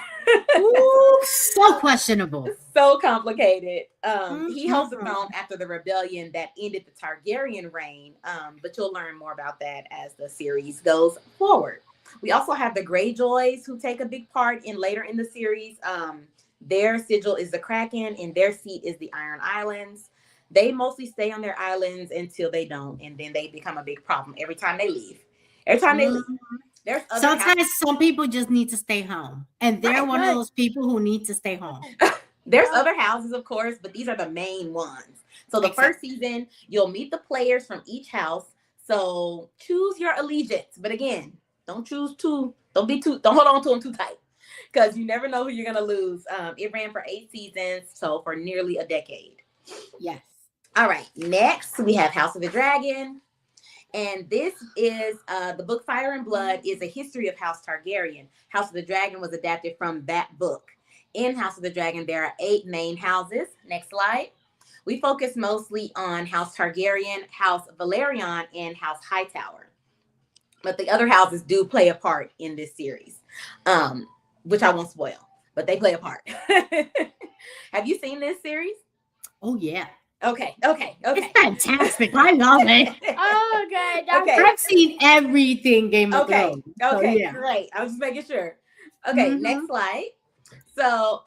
Ooh, so questionable. So complicated. He holds the throne after the rebellion that ended the Targaryen reign. But you'll learn more about that as the series goes forward. We also have the Greyjoys, who take a big part later in the series. Their sigil is the Kraken, and their seat is the Iron Islands. They mostly stay on their islands until they don't, and then they become a big problem every time they leave. Sometimes some people just need to stay home, and they're one of those people who need to stay home. There's other houses, of course, but these are the main ones. So the first season, you'll meet the players from each house. So choose your allegiance, but again, don't hold on to them too tight, because you never know who you're gonna lose. It ran for 8 seasons, so for nearly a decade. Yes. All right. Next, we have House of the Dragon. And this is the book Fire and Blood is a history of House Targaryen. House of the Dragon was adapted from that book. In House of the Dragon, there are 8 main houses. Next slide. We focus mostly on House Targaryen, House Valerion, and House Hightower. But the other houses do play a part in this series, which I won't spoil, but they play a part. Have you seen this series? Oh, yeah. Okay. It's fantastic. I love it. Oh, God. Okay. I've seen everything Game of Thrones. Okay, great. I was just making sure. Okay, next slide. So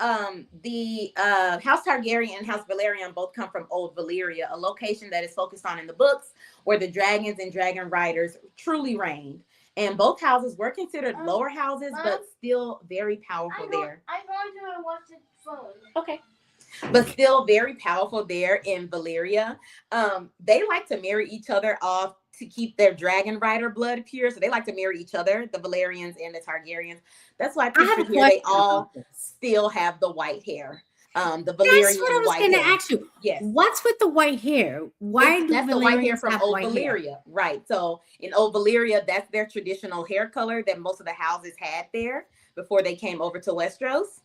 the House Targaryen and House Valerian both come from Old Valyria, a location that is focused on in the books where the dragons and dragon riders truly reigned. And both houses were considered lower houses, but still very powerful there. I'm going to watch the phone. Okay. But still very powerful there in Valyria. They like to marry each other off to keep their dragon rider blood pure. So they like to marry each other, the Valerians and the Targaryens. That's why people here, they all still have the white hair. The Valyrian. That's what I was going to ask you. Yes. What's with the white hair? Why do that's the white hair from Old Valyria? Right. So in Old Valyria, that's their traditional hair color that most of the houses had there before they came over to Westeros.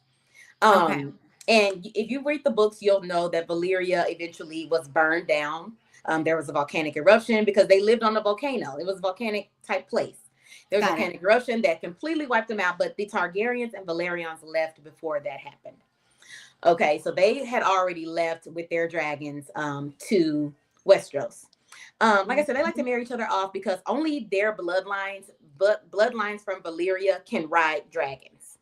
Okay. And if you read the books, you'll know that Valyria eventually was burned down. There was a volcanic eruption because they lived on a volcano. It was a volcanic type place. There was a volcanic eruption that completely wiped them out, but the Targaryens and Valerians left before that happened. Okay, so they had already left with their dragons to Westeros. Like I said, they like to marry each other off because only their bloodlines from Valyria can ride dragons.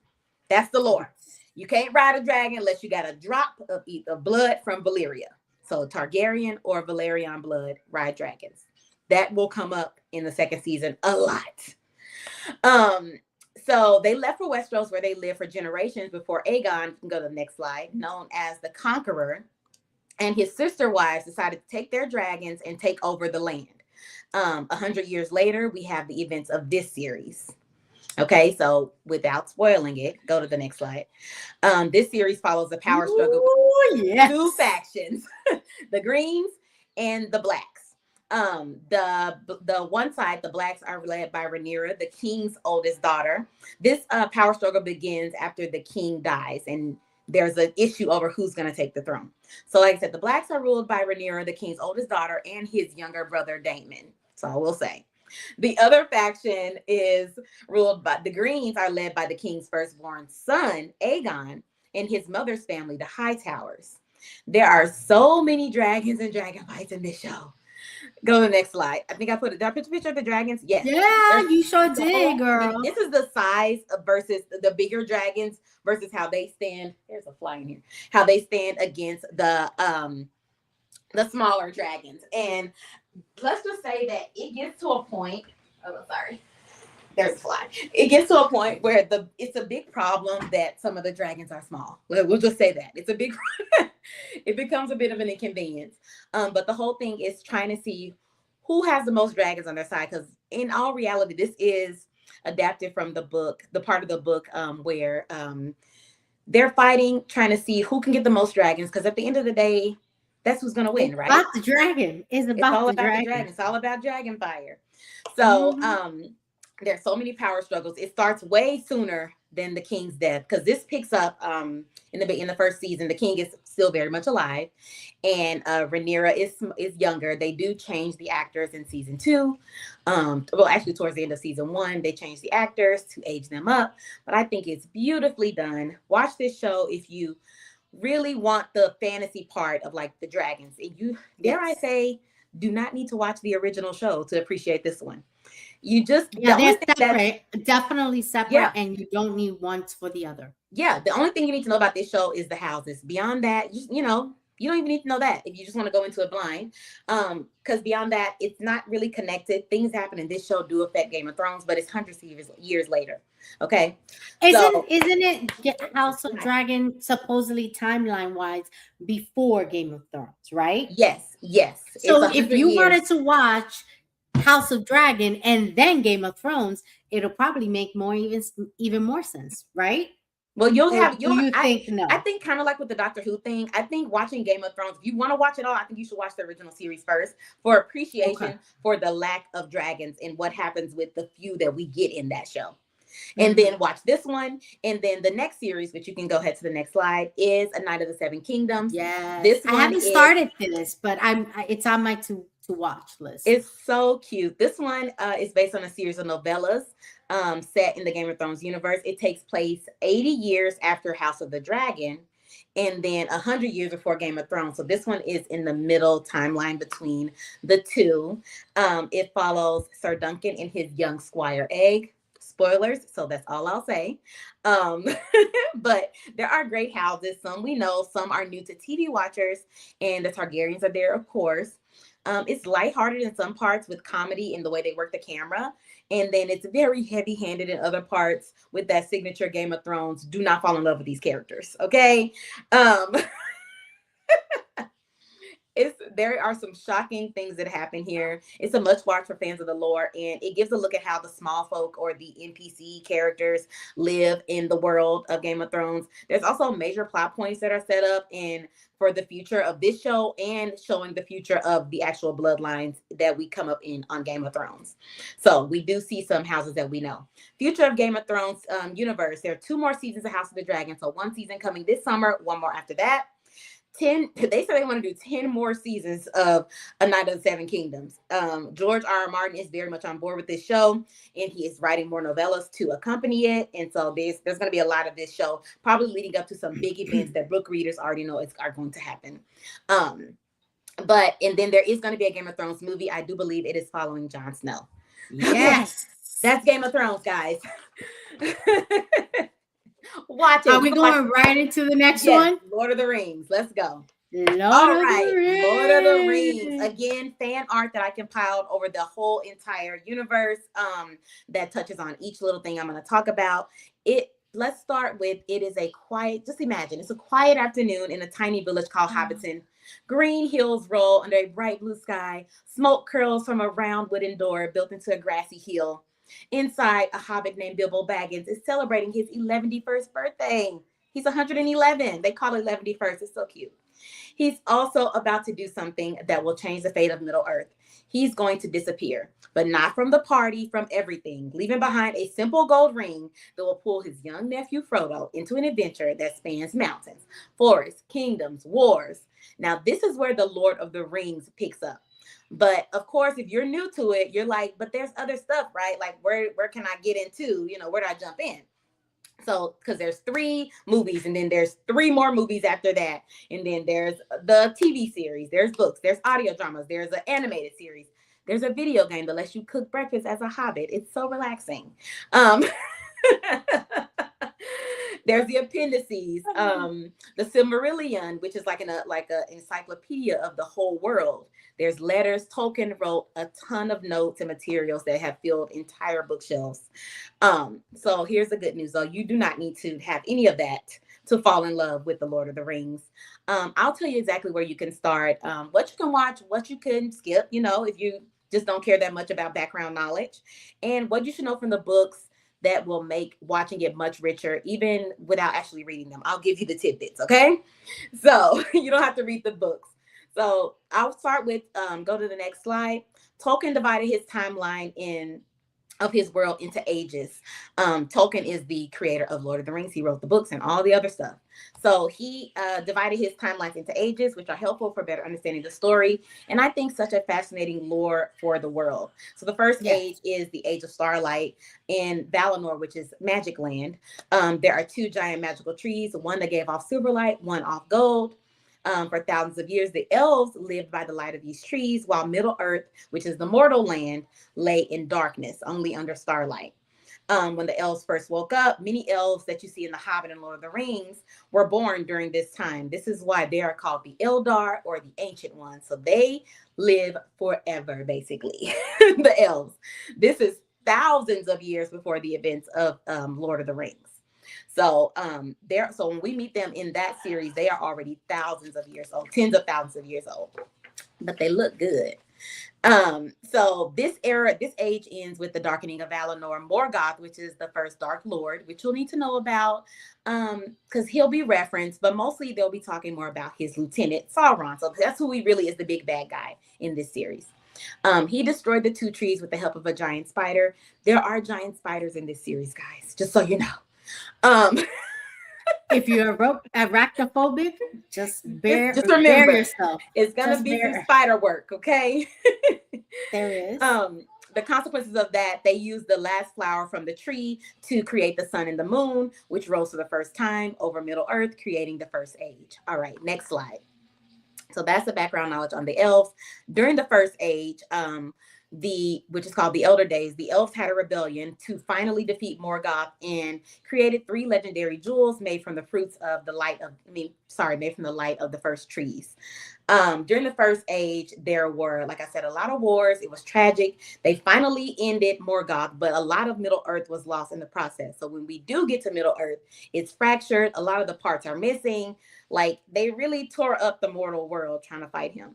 That's the lore. You can't ride a dragon unless you got a drop of either blood from Valyria. So Targaryen or Valerian blood ride dragons. That will come up in the second season a lot. So they left for Westeros, where they lived for generations before Aegon, you can go to the next slide, known as the Conqueror, and his sister wives decided to take their dragons and take over the land. 100 years later, we have the events of this series. Okay, so without spoiling it, go to the next slide. This series follows the power struggle between two factions, the Greens and the Blacks. The one side, the Blacks, are led by Rhaenyra, the king's oldest daughter. This power struggle begins after the king dies, and there's an issue over who's going to take the throne. So like I said, the Blacks are ruled by Rhaenyra, the king's oldest daughter, and his younger brother, Daemon. So I will say. The other faction is ruled by the Greens, are led by the king's firstborn son, Aegon, and his mother's family, the Hightowers. There are so many dragons and dragon fights in this show. Go to the next slide. I think did I put a picture of the dragons? Yes. Yeah, you sure did, girl. This is the size versus the bigger dragons versus how they stand. There's a fly in here. How they stand against the smaller dragons. And let's just say that it gets to a point. Oh, sorry. There's a fly. It gets to a point where it's a big problem that some of the dragons are small. We'll just say that. It's a big it becomes a bit of an inconvenience. But the whole thing is trying to see who has the most dragons on their side. Because in all reality, this is adapted from the book, the part of the book where they're fighting, trying to see who can get the most dragons. Because at the end of the day, that's who's going to win, right? About the dragon. It's all about the dragon. It's all about dragon fire. So there's so many power struggles. It starts way sooner than the king's death, because this picks up in the first season. The king is still very much alive, and Rhaenyra is younger. They do change the actors in season 2. Well, actually, towards the end of season 1, they changed the actors to age them up. But I think it's beautifully done. Watch this show if you really want the fantasy part of like the dragons, and you I say, do not need to watch the original show to appreciate this one. You just they're separate, definitely separate, and you don't need one for the other. Yeah, the only thing you need to know about this show is the houses. Beyond that, you don't even need to know that if you just want to go into it blind. Because beyond that, it's not really connected. Things happen in this show do affect Game of Thrones, but it's hundreds of years later. Okay. Isn't it House of Dragon supposedly timeline wise before Game of Thrones, right? Yes. So if you wanted to watch House of Dragon and then Game of Thrones, it'll probably make even more sense, right? Well, I think kind of like with the Doctor Who thing. I think watching Game of Thrones, if you want to watch it all, I think you should watch the original series first for appreciation for the lack of dragons and what happens with the few that we get in that show. And then watch this one. And then the next series, which you can go ahead to the next slide, is A Night of the Seven Kingdoms. Yeah. I haven't started this, but it's on my to watch list. It's so cute. This one is based on a series of novellas set in the Game of Thrones universe. It takes place 80 years after House of the Dragon, and then 100 years before Game of Thrones. So this one is in the middle timeline between the two. It follows Sir Duncan and his young squire Egg. Spoilers, so that's all I'll say. But there are great houses. Some we know, some are new to TV watchers, and the Targaryens are there, of course. It's lighthearted in some parts with comedy in the way they work the camera. And then it's very heavy-handed in other parts with that signature Game of Thrones. Do not fall in love with these characters, okay? Um, there are some shocking things that happen here. It's a must watch for fans of the lore, and it gives a look at how the small folk or the NPC characters live in the world of Game of Thrones. There's also major plot points that are set up in for the future of this show and showing the future of the actual bloodlines that we come up in on Game of Thrones. So we do see some houses that we know. Future of Game of Thrones universe. There are 2 more seasons of House of the Dragon. So 1 season coming this summer, 1 more after that. They say they want to do 10 more seasons of A Night of the Seven Kingdoms. George R.R. Martin is very much on board with this show, and he is writing more novellas to accompany it. And so there's going to be a lot of this show, probably leading up to some big events that book readers already know are going to happen. And then there is going to be a Game of Thrones movie. I do believe it is following Jon Snow. Yes. That's Game of Thrones, guys. Watch it. Are we going right into the next one? Lord of the Rings. Let's go. Lord of the Rings. Again, fan art that I compiled over the whole entire universe that touches on each little thing I'm going to talk about. Let's start with, it is a quiet, just imagine, it's a quiet afternoon in a tiny village called Hobbiton. Green hills roll under a bright blue sky. Smoke curls from a round wooden door built into a grassy hill. Inside, a hobbit named Bilbo Baggins is celebrating his 111st birthday. He's 111. They call it 111st. It's so cute. He's also about to do something that will change the fate of Middle-earth. He's going to disappear, but not from the party, from everything, leaving behind a simple gold ring that will pull his young nephew Frodo into an adventure that spans mountains, forests, kingdoms, wars. Now, this is where the Lord of the Rings picks up. But of course, if you're new to it, you're like, but there's other stuff, right? Like, where can I get into? Where do I jump in? So, because there's 3 movies, and then there's 3 more movies after that. And then there's the TV series, there's books, there's audio dramas, there's an animated series, there's a video game that lets you cook breakfast as a hobbit. It's so relaxing. There's the appendices, the Silmarillion, which is like an encyclopedia of the whole world. There's letters. Tolkien wrote a ton of notes and materials that have filled entire bookshelves. So here's the good news, though. You do not need to have any of that to fall in love with The Lord of the Rings. I'll tell you exactly where you can start, what you can watch, what you can skip, if you just don't care that much about background knowledge, and what you should know from the books that will make watching it much richer, even without actually reading them. I'll give you the tidbits, okay? So you don't have to read the books. So I'll start with, go to the next slide. Tolkien divided his timeline of his world into ages. Tolkien is the creator of Lord of the Rings. He wrote the books and all the other stuff. So he divided his timelines into ages, which are helpful for better understanding the story. And I think such a fascinating lore for the world. So the first age is the Age of Starlight in Valinor, which is magic land. There are 2 giant magical trees, one that gave off silver light, one off gold. For thousands of years, the elves lived by the light of these trees, while Middle-earth, which is the mortal land, lay in darkness, only under starlight. When the elves first woke up, many elves that you see in The Hobbit and Lord of the Rings were born during this time. This is why they are called the Eldar, or the Ancient Ones. So they live forever, basically, the elves. This is thousands of years before the events of Lord of the Rings. So so when we meet them in that series, they are already thousands of years old, tens of thousands of years old, but they look good. So this age ends with the darkening of Valinor. Morgoth, which is the first Dark Lord, which you'll need to know about, because he'll be referenced, but mostly they'll be talking more about his lieutenant Sauron. So that's who he really is, the big bad guy in this series. He destroyed the 2 trees with the help of a giant spider. There are giant spiders in this series, guys, just so you know. If you're arachnophobic, just remember yourself. It's gonna be some spider work, okay? There is. The consequences of that, they use the last flower from the tree to create the sun and the moon, which rose for the first time over Middle-earth, creating the first age. All right, next slide. So that's the background knowledge on the elves. During the first age, which is called the Elder Days, the elves had a rebellion to finally defeat Morgoth and created 3 legendary jewels made from the fruits of the light of, made from the light of the first trees. During the First Age, there were, like I said, a lot of wars. It was tragic. They finally ended Morgoth, but a lot of Middle Earth was lost in the process. So when we do get to Middle Earth, it's fractured. A lot of the parts are missing. Like, they really tore up the mortal world trying to fight him.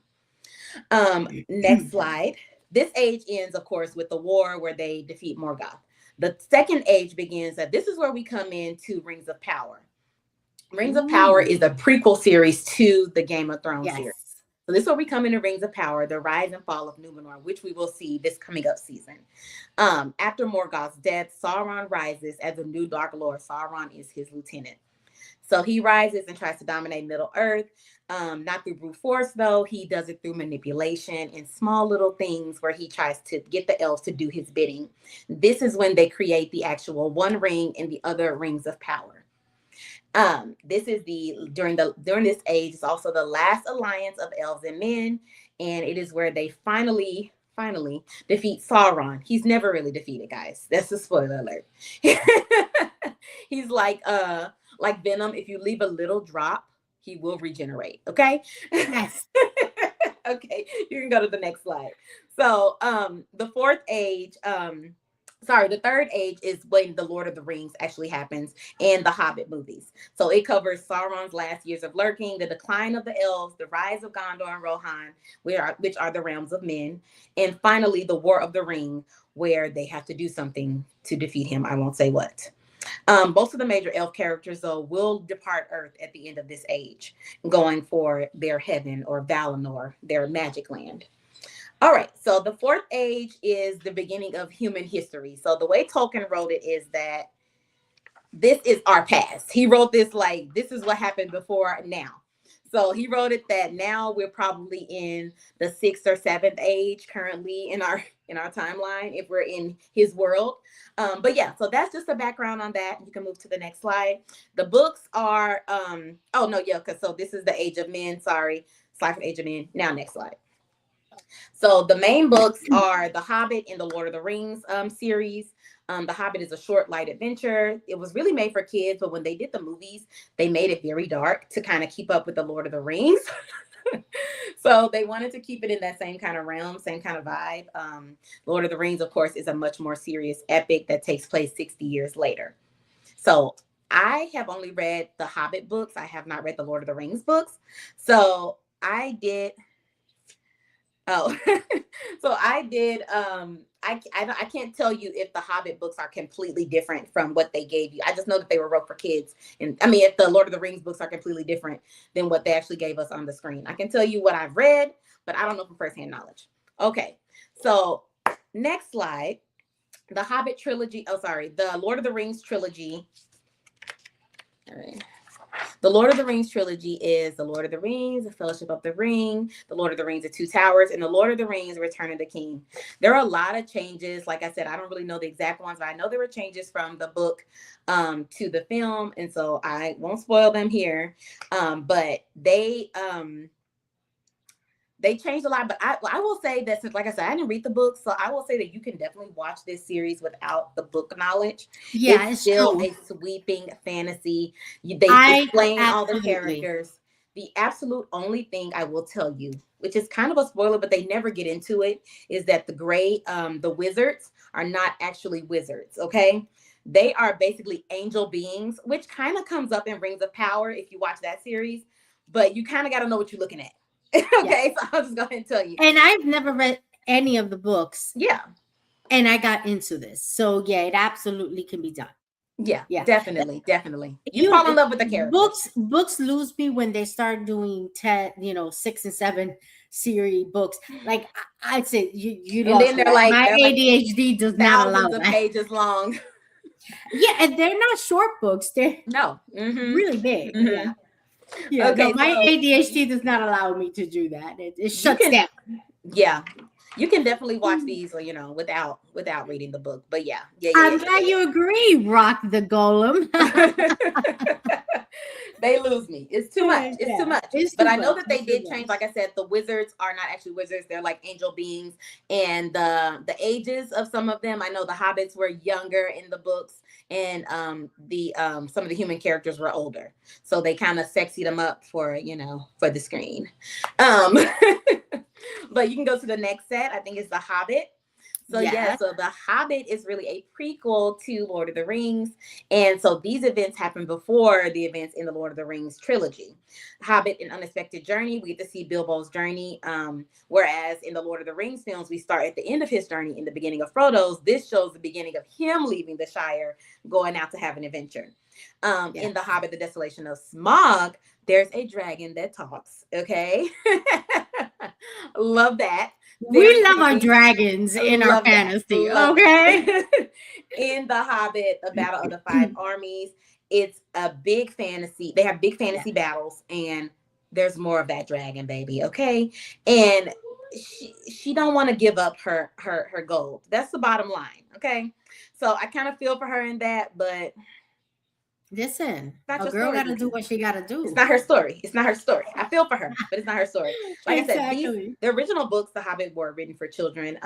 Next slide. This age ends, of course, with the war where they defeat Morgoth. The second age begins. This is where we come into Rings of Power. Rings of Power is a prequel series to the Game of Thrones series. So this is where we come into Rings of Power, the rise and fall of Numenor, which we will see this coming up season. After Morgoth's death, Sauron rises as a new Dark Lord. Sauron is his lieutenant. So he rises and tries to dominate Middle Earth. Not through brute force, though. He does it through manipulation and small little things where he tries to get the elves to do his bidding. This is when they create the actual One Ring and the other Rings of Power. This is during this age, it's also the last alliance of elves and men, and it is where they finally defeat Sauron. He's never really defeated, guys. That's a spoiler alert. He's like Venom. If you leave a little drop, he will regenerate. Okay. Yes. Okay. You can go to the next slide. So, the third age is when the Lord of the Rings actually happens and the Hobbit movies. So it covers Sauron's last years of lurking, the decline of the elves, the rise of Gondor and Rohan, which are the realms of men, and finally the War of the Ring, where they have to do something to defeat him. I won't say what. Most of the major elf characters, though, will depart Earth at the end of this age, going for their heaven or Valinor, their magic land. All right, so the fourth age is the beginning of human history. So the way Tolkien wrote it is that this is our past. He wrote this like, this is what happened before now. So he wrote it that now we're probably in the 6th or 7th age currently in our timeline, if we're in his world. But yeah, so that's just a background on that. You can move to the next slide. The books are, so this is the Age of Men, sorry. Slide for Age of Men. Now next slide. So the main books are The Hobbit and the Lord of the Rings series. The Hobbit is a short, light adventure. It was really made for kids, but when they did the movies, they made it very dark to kind of keep up with the Lord of the Rings. So they wanted to keep it in that same kind of realm, same kind of vibe. Lord of the Rings, of course, is a much more serious epic that takes place 60 years later. So I have only read the Hobbit books. I have not read the Lord of the Rings books. So I did... I can't tell you if the Hobbit books are completely different from what they gave you. I just know that they were wrote for kids. And I mean, if the Lord of the Rings books are completely different than what they actually gave us on the screen. I can tell you what I've read, but I don't know from firsthand knowledge. Okay, so next slide. The Hobbit trilogy. The Lord of the Rings trilogy. All right. The Lord of the Rings trilogy is The Lord of the Rings, The Fellowship of the Ring, The Lord of the Rings, The Two Towers, and The Lord of the Rings, Return of the King. There are a lot of changes. Like I said, I don't really know the exact ones, but I know there were changes from the book to the film, and so I won't spoil them here. But they changed a lot, but I will say that since, like I said, I didn't read the book, so I will say that you can definitely watch this series without the book knowledge. Yeah, it's still true. A sweeping fantasy. They explain all the characters. The absolute only thing I will tell you, which is kind of a spoiler, but they never get into it, is that the wizards are not actually wizards, okay? They are basically angel beings, which kind of comes up in Rings of Power if you watch that series, but you kind of got to know what you're looking at. Okay, so I'll just go ahead and tell you. And I've never read any of the books. Yeah. And I got into this. So yeah, it absolutely can be done. Yeah. Definitely. You fall in love with the characters. Books lose me when they start doing 6 and 7 series books. Like I'd say you and then they're like my ADHD does not allow thousands of pages long. Yeah, and they're not short books. They're really big. Mm-hmm. Yeah. Yeah, okay, my ADHD does not allow me to do that. It shuts down. Yeah, you can definitely watch these, without reading the book. But yeah. I'm glad you agree, Rock the Golem. They lose me. It's too much. It's too much. But I know that they did change. Like I said, the wizards are not actually wizards. They're like angel beings. And the ages of some of them, I know the hobbits were younger in the books, and the some of the human characters were older. So they kind of sexied them up for, for the screen. But you can go to the next set. I think it's The Hobbit. So so The Hobbit is really a prequel to Lord of the Rings. And so these events happen before the events in the Lord of the Rings trilogy. Hobbit, An Unexpected Journey, we get to see Bilbo's journey. Whereas in the Lord of the Rings films, we start at the end of his journey in the beginning of Frodo's. This shows the beginning of him leaving the Shire, going out to have an adventure. In The Hobbit, The Desolation of Smaug, there's a dragon that talks. Okay. Love that. We love our dragons in our fantasy. Okay. In The Hobbit, A Battle of the Five Armies, it's a big fantasy. They have big fantasy battles, and there's more of that dragon, baby. Okay. And she don't want to give up her gold. That's the bottom line. Okay. So I kind of feel for her in that, but listen, a girl got to do what she got to do. It's not her story. It's not her story. I feel for her, but it's not her story. Like I said, the original books, The Hobbit, were written for children.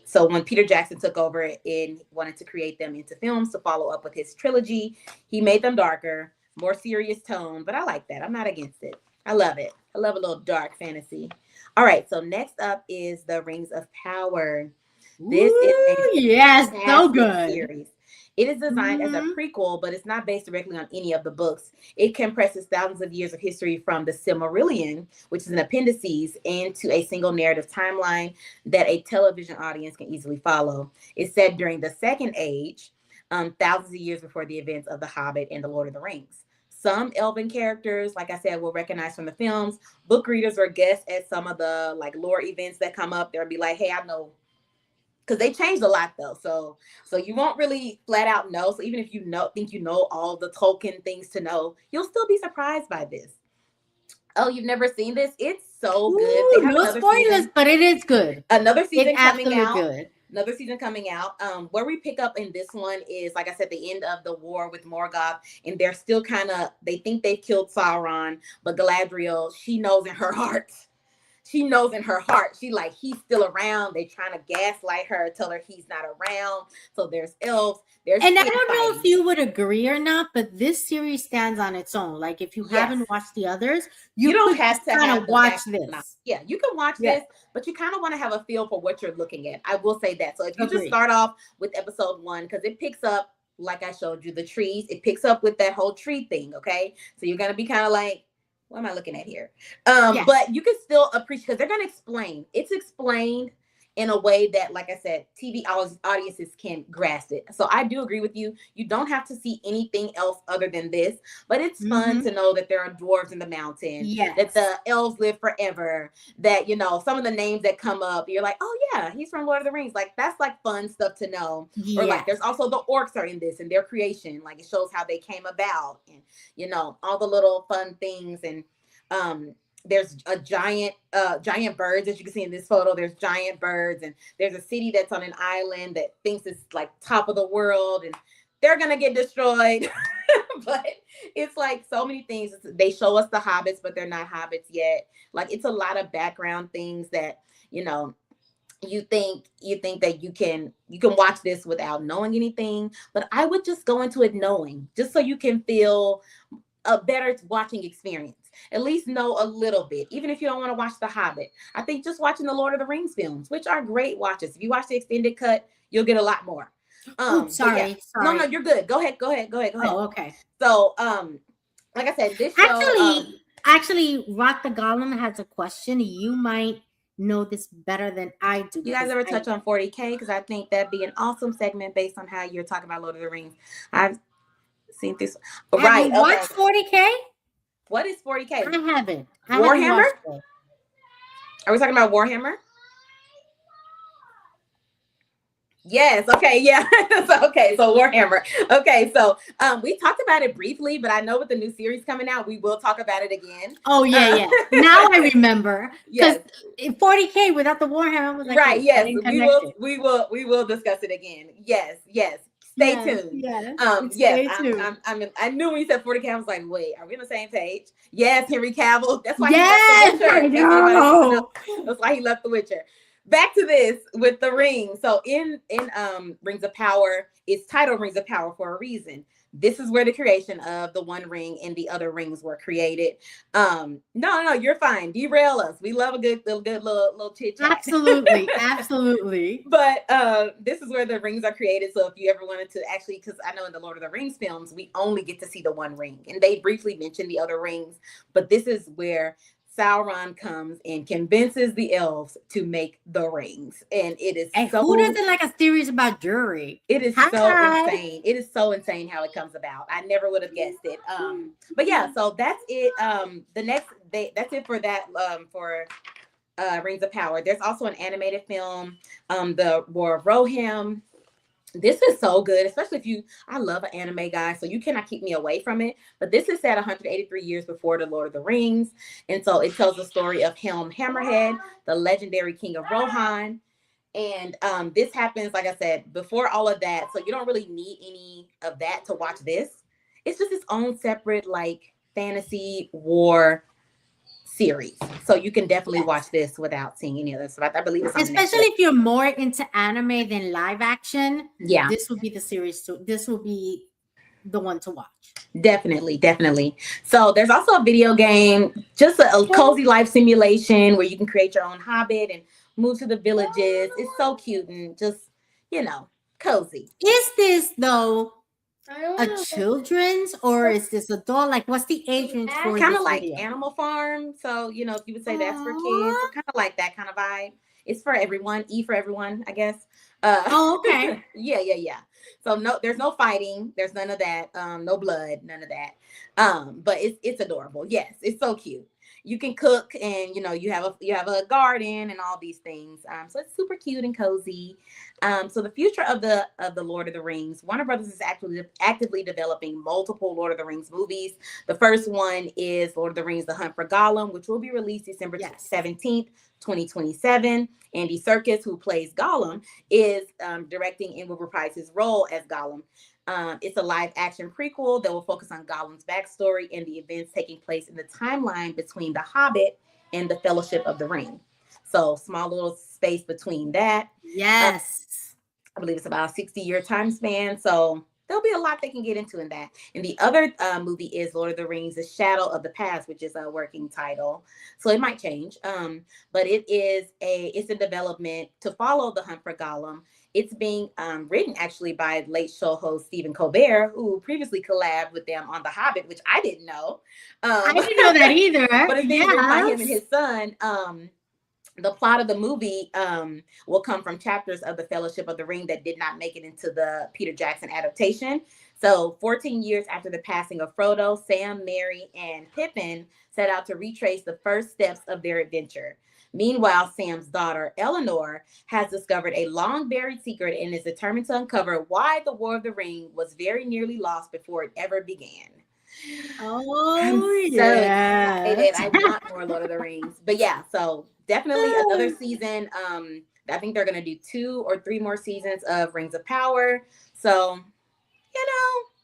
So when Peter Jackson took over and wanted to create them into films to follow up with his trilogy, he made them darker, more serious tone. But I like that. I'm not against it. I love it. I love a little dark fantasy. All right. So next up is The Rings of Power. This is a so good series. It is designed as a prequel, but it's not based directly on any of the books. It compresses thousands of years of history from the Silmarillion, which is an appendices, into a single narrative timeline that a television audience can easily follow. It's set during the Second Age, thousands of years before the events of The Hobbit and The Lord of the Rings. Some elven characters, like I said, will recognize from the films. Book readers or guests at some of the lore events that come up. They'll be like, hey, I know. Because they changed a lot though, so you won't really flat out know. So even if you think you know all the Tolkien things to know, you'll still be surprised by this. Oh, you've never seen this? It's so good. No spoilers, but it is good. Another season coming out. Good. Another season coming out. Where we pick up in this one is, like I said, the end of the war with Morgoth, and they're still they think they've killed Sauron, but Galadriel, she knows in her heart. He's still around. They trying to gaslight her, tell her he's not around. So there's elves. And I don't know if you would agree or not, but this series stands on its own. Like if you haven't watched the others, you don't have to kind of watch this. Yeah, you can watch this, but you kind of want to have a feel for what you're looking at. I will say that. So if you just start off with episode 1, because it picks up, like I showed you, the trees. It picks up with that whole tree thing. Okay, so you're gonna be kind of like, what am I looking at here? But you can still appreciate, because they're going to explain. It's explained in a way that, like I said, TV audiences can grasp it. So I do agree with you. You don't have to see anything else other than this, but it's fun to know that there are dwarves in the mountain, that the elves live forever, that, some of the names that come up, you're like, oh yeah, he's from Lord of the Rings. Like, that's like fun stuff to know. Or like, there's also the orcs are in this and their creation. Like, it shows how they came about and, all the little fun things. And, there's a giant birds, as you can see in this photo. There's giant birds, and there's a city that's on an island that thinks it's like top of the world, and they're gonna get destroyed. But it's like so many things. They show us the hobbits, but they're not hobbits yet. Like, it's a lot of background things that you think that you can watch this without knowing anything. But I would just go into it knowing, just so you can feel a better watching experience. At least know a little bit, even if you don't want to watch The Hobbit. I think just watching the Lord of the Rings films, which are great watches. If you watch the extended cut, you'll get a lot more. Sorry. No, you're good. Go ahead. Oh, okay. So, like I said, this show, actually, Rock the Golem has a question. You might know this better than I do. You guys ever touch on 40K? Because I think that'd be an awesome segment based on how you're talking about Lord of the Rings. I've seen this. Have you watched 40K? What is 40K? I haven't. Warhammer? Are we talking about Warhammer? Yes. Okay. Yeah. Okay. So Warhammer. Okay. So we talked about it briefly, but I know with the new series coming out, we will talk about it again. Oh yeah. Now I remember. Yes. 40K without the Warhammer was like, right. Yes. We will discuss it again. Yes. Stay tuned. Stay tuned. I knew when you said 40K, I was like, wait, are we on the same page? Yes, Henry Cavill. That's why he left The Witcher. That's why he left The Witcher. Back to this with the ring. So in Rings of Power, it's titled Rings of Power for a reason. This is where the creation of the One Ring and the other rings were created. No, you're fine. Derail us. We love a good little chit chat. Absolutely. But this is where the rings are created. So if you ever wanted to actually, because I know in the Lord of the Rings films, we only get to see the one ring, and they briefly mention the other rings. But this is where Sauron comes and convinces the elves to make the rings, and it is who doesn't like a series about jewelry? It is so insane. It is so insane how it comes about. I never would have guessed it. But yeah, so that's it. The next day, that's it for that. For Rings of Power. There's also an animated film, The War of Rohirrim. This is so good, especially if I love an anime, guy, so you cannot keep me away from it. But this is set 183 years before the Lord of the Rings. And so it tells the story of Helm Hammerhead, the legendary king of Rohan. And this happens, like I said, before all of that. So you don't really need any of that to watch this. It's just its own separate, like, fantasy war series. So you can definitely watch this without seeing any other stuff. I believe it's on especially Netflix. If you're more into anime than live action. Yeah, this will be the series. This will be the one to watch. Definitely. So there's also a video game, just a cozy life simulation where you can create your own hobbit and move to the villages. It's so cute and just, cozy. Is this though a children's or is this adult? Like, what's the age range for kind of like video? Animal Farm. So, if you would say that's for kids, kind of like that kind of vibe. It's for everyone. For everyone, I guess. Okay. Yeah. So there's no fighting. There's none of that. No blood, none of that. But it's adorable. Yes, it's so cute. You can cook, and you have a garden and all these things. So it's super cute and cozy. So the future of the Lord of the Rings, Warner Brothers is actively developing multiple Lord of the Rings movies. The first one is Lord of the Rings: The Hunt for Gollum, which will be released December 17th, 2027. Andy Serkis, who plays Gollum, is directing and will reprise his role as Gollum. It's a live action prequel that will focus on Gollum's backstory and the events taking place in the timeline between The Hobbit and the Fellowship of the Ring. So small little space between that. Yes. I believe it's about a 60-year time span. So there'll be a lot they can get into in that. And the other movie is Lord of the Rings: The Shadow of the Past, which is a working title. So it might change. But it's in development to follow The Hunt for Gollum. It's being written actually by late show host Stephen Colbert, who previously collabed with them on The Hobbit, which I didn't know. I didn't know that either. But it's being written by him and his son. The plot of the movie will come from chapters of the Fellowship of the Ring that did not make it into the Peter Jackson adaptation. So 14 years after the passing of Frodo, Sam, Merry, and Pippin set out to retrace the first steps of their adventure. Meanwhile, Sam's daughter, Eleanor, has discovered a long-buried secret and is determined to uncover why the War of the Ring was very nearly lost before it ever began. Oh, yeah. I want more Lord of the Rings. But yeah, so definitely another season. I think they're going to do 2 or 3 more seasons of Rings of Power. So,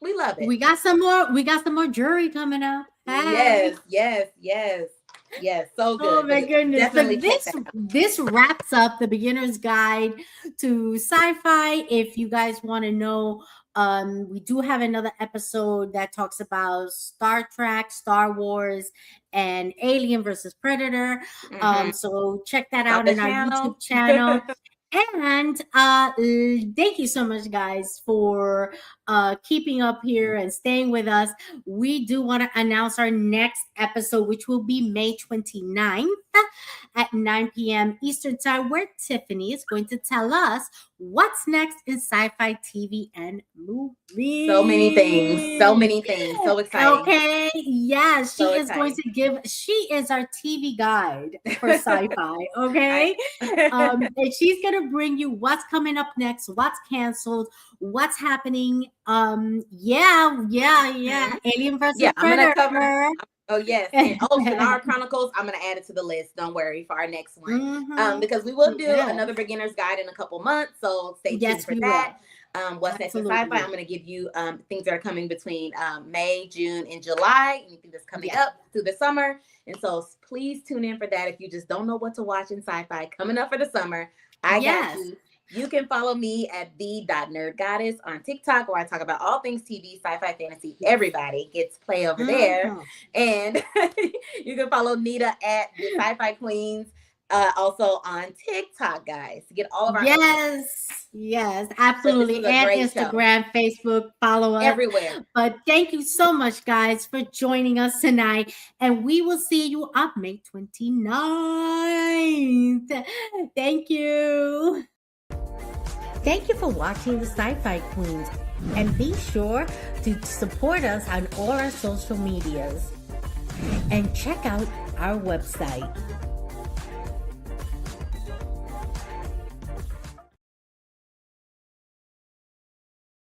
we love it. We got some more jury coming up. Hey. Yes, so good. Oh my goodness. Definitely this wraps up the beginner's guide to sci-fi. If you guys want to know, we do have another episode that talks about Star Trek, Star Wars, and Alien versus Predator. So check that out on our YouTube channel. And thank you so much, guys, for keeping up here and staying with us. We do want to announce our next episode, which will be May 29th at 9 p.m. Eastern Time, where Tiffany is going to tell us what's next in sci-fi TV and movies. So many things. So exciting. Okay. Yeah, she is our TV guide for sci-fi. Okay. And she's going to bring you what's coming up next, what's canceled, what's happening. Alien versus Predator. Oh, yes. And Shannara Chronicles, I'm going to add it to the list. Don't worry for our next one. Because we will do another beginner's guide in a couple months. So stay tuned for that. What's next in sci-fi? I'm going to give you things that are coming between May, June, and July. Anything that's coming up through the summer. And so please tune in for that. If you just don't know what to watch in sci-fi coming up for the summer, I got you. You can follow me at the.nerdgoddess on TikTok, where I talk about all things TV, sci-fi, fantasy. Everybody gets play over there. And you can follow Nita at the Sci-Fi Queens, also on TikTok, guys, to get all of our Yes, absolutely. And Instagram, Facebook, follow us everywhere. But thank you so much, guys, for joining us tonight. And we will see you up May 29th. Thank you. Thank you for watching the Sci-Fi Queens, and be sure to support us on all our social medias and check out our website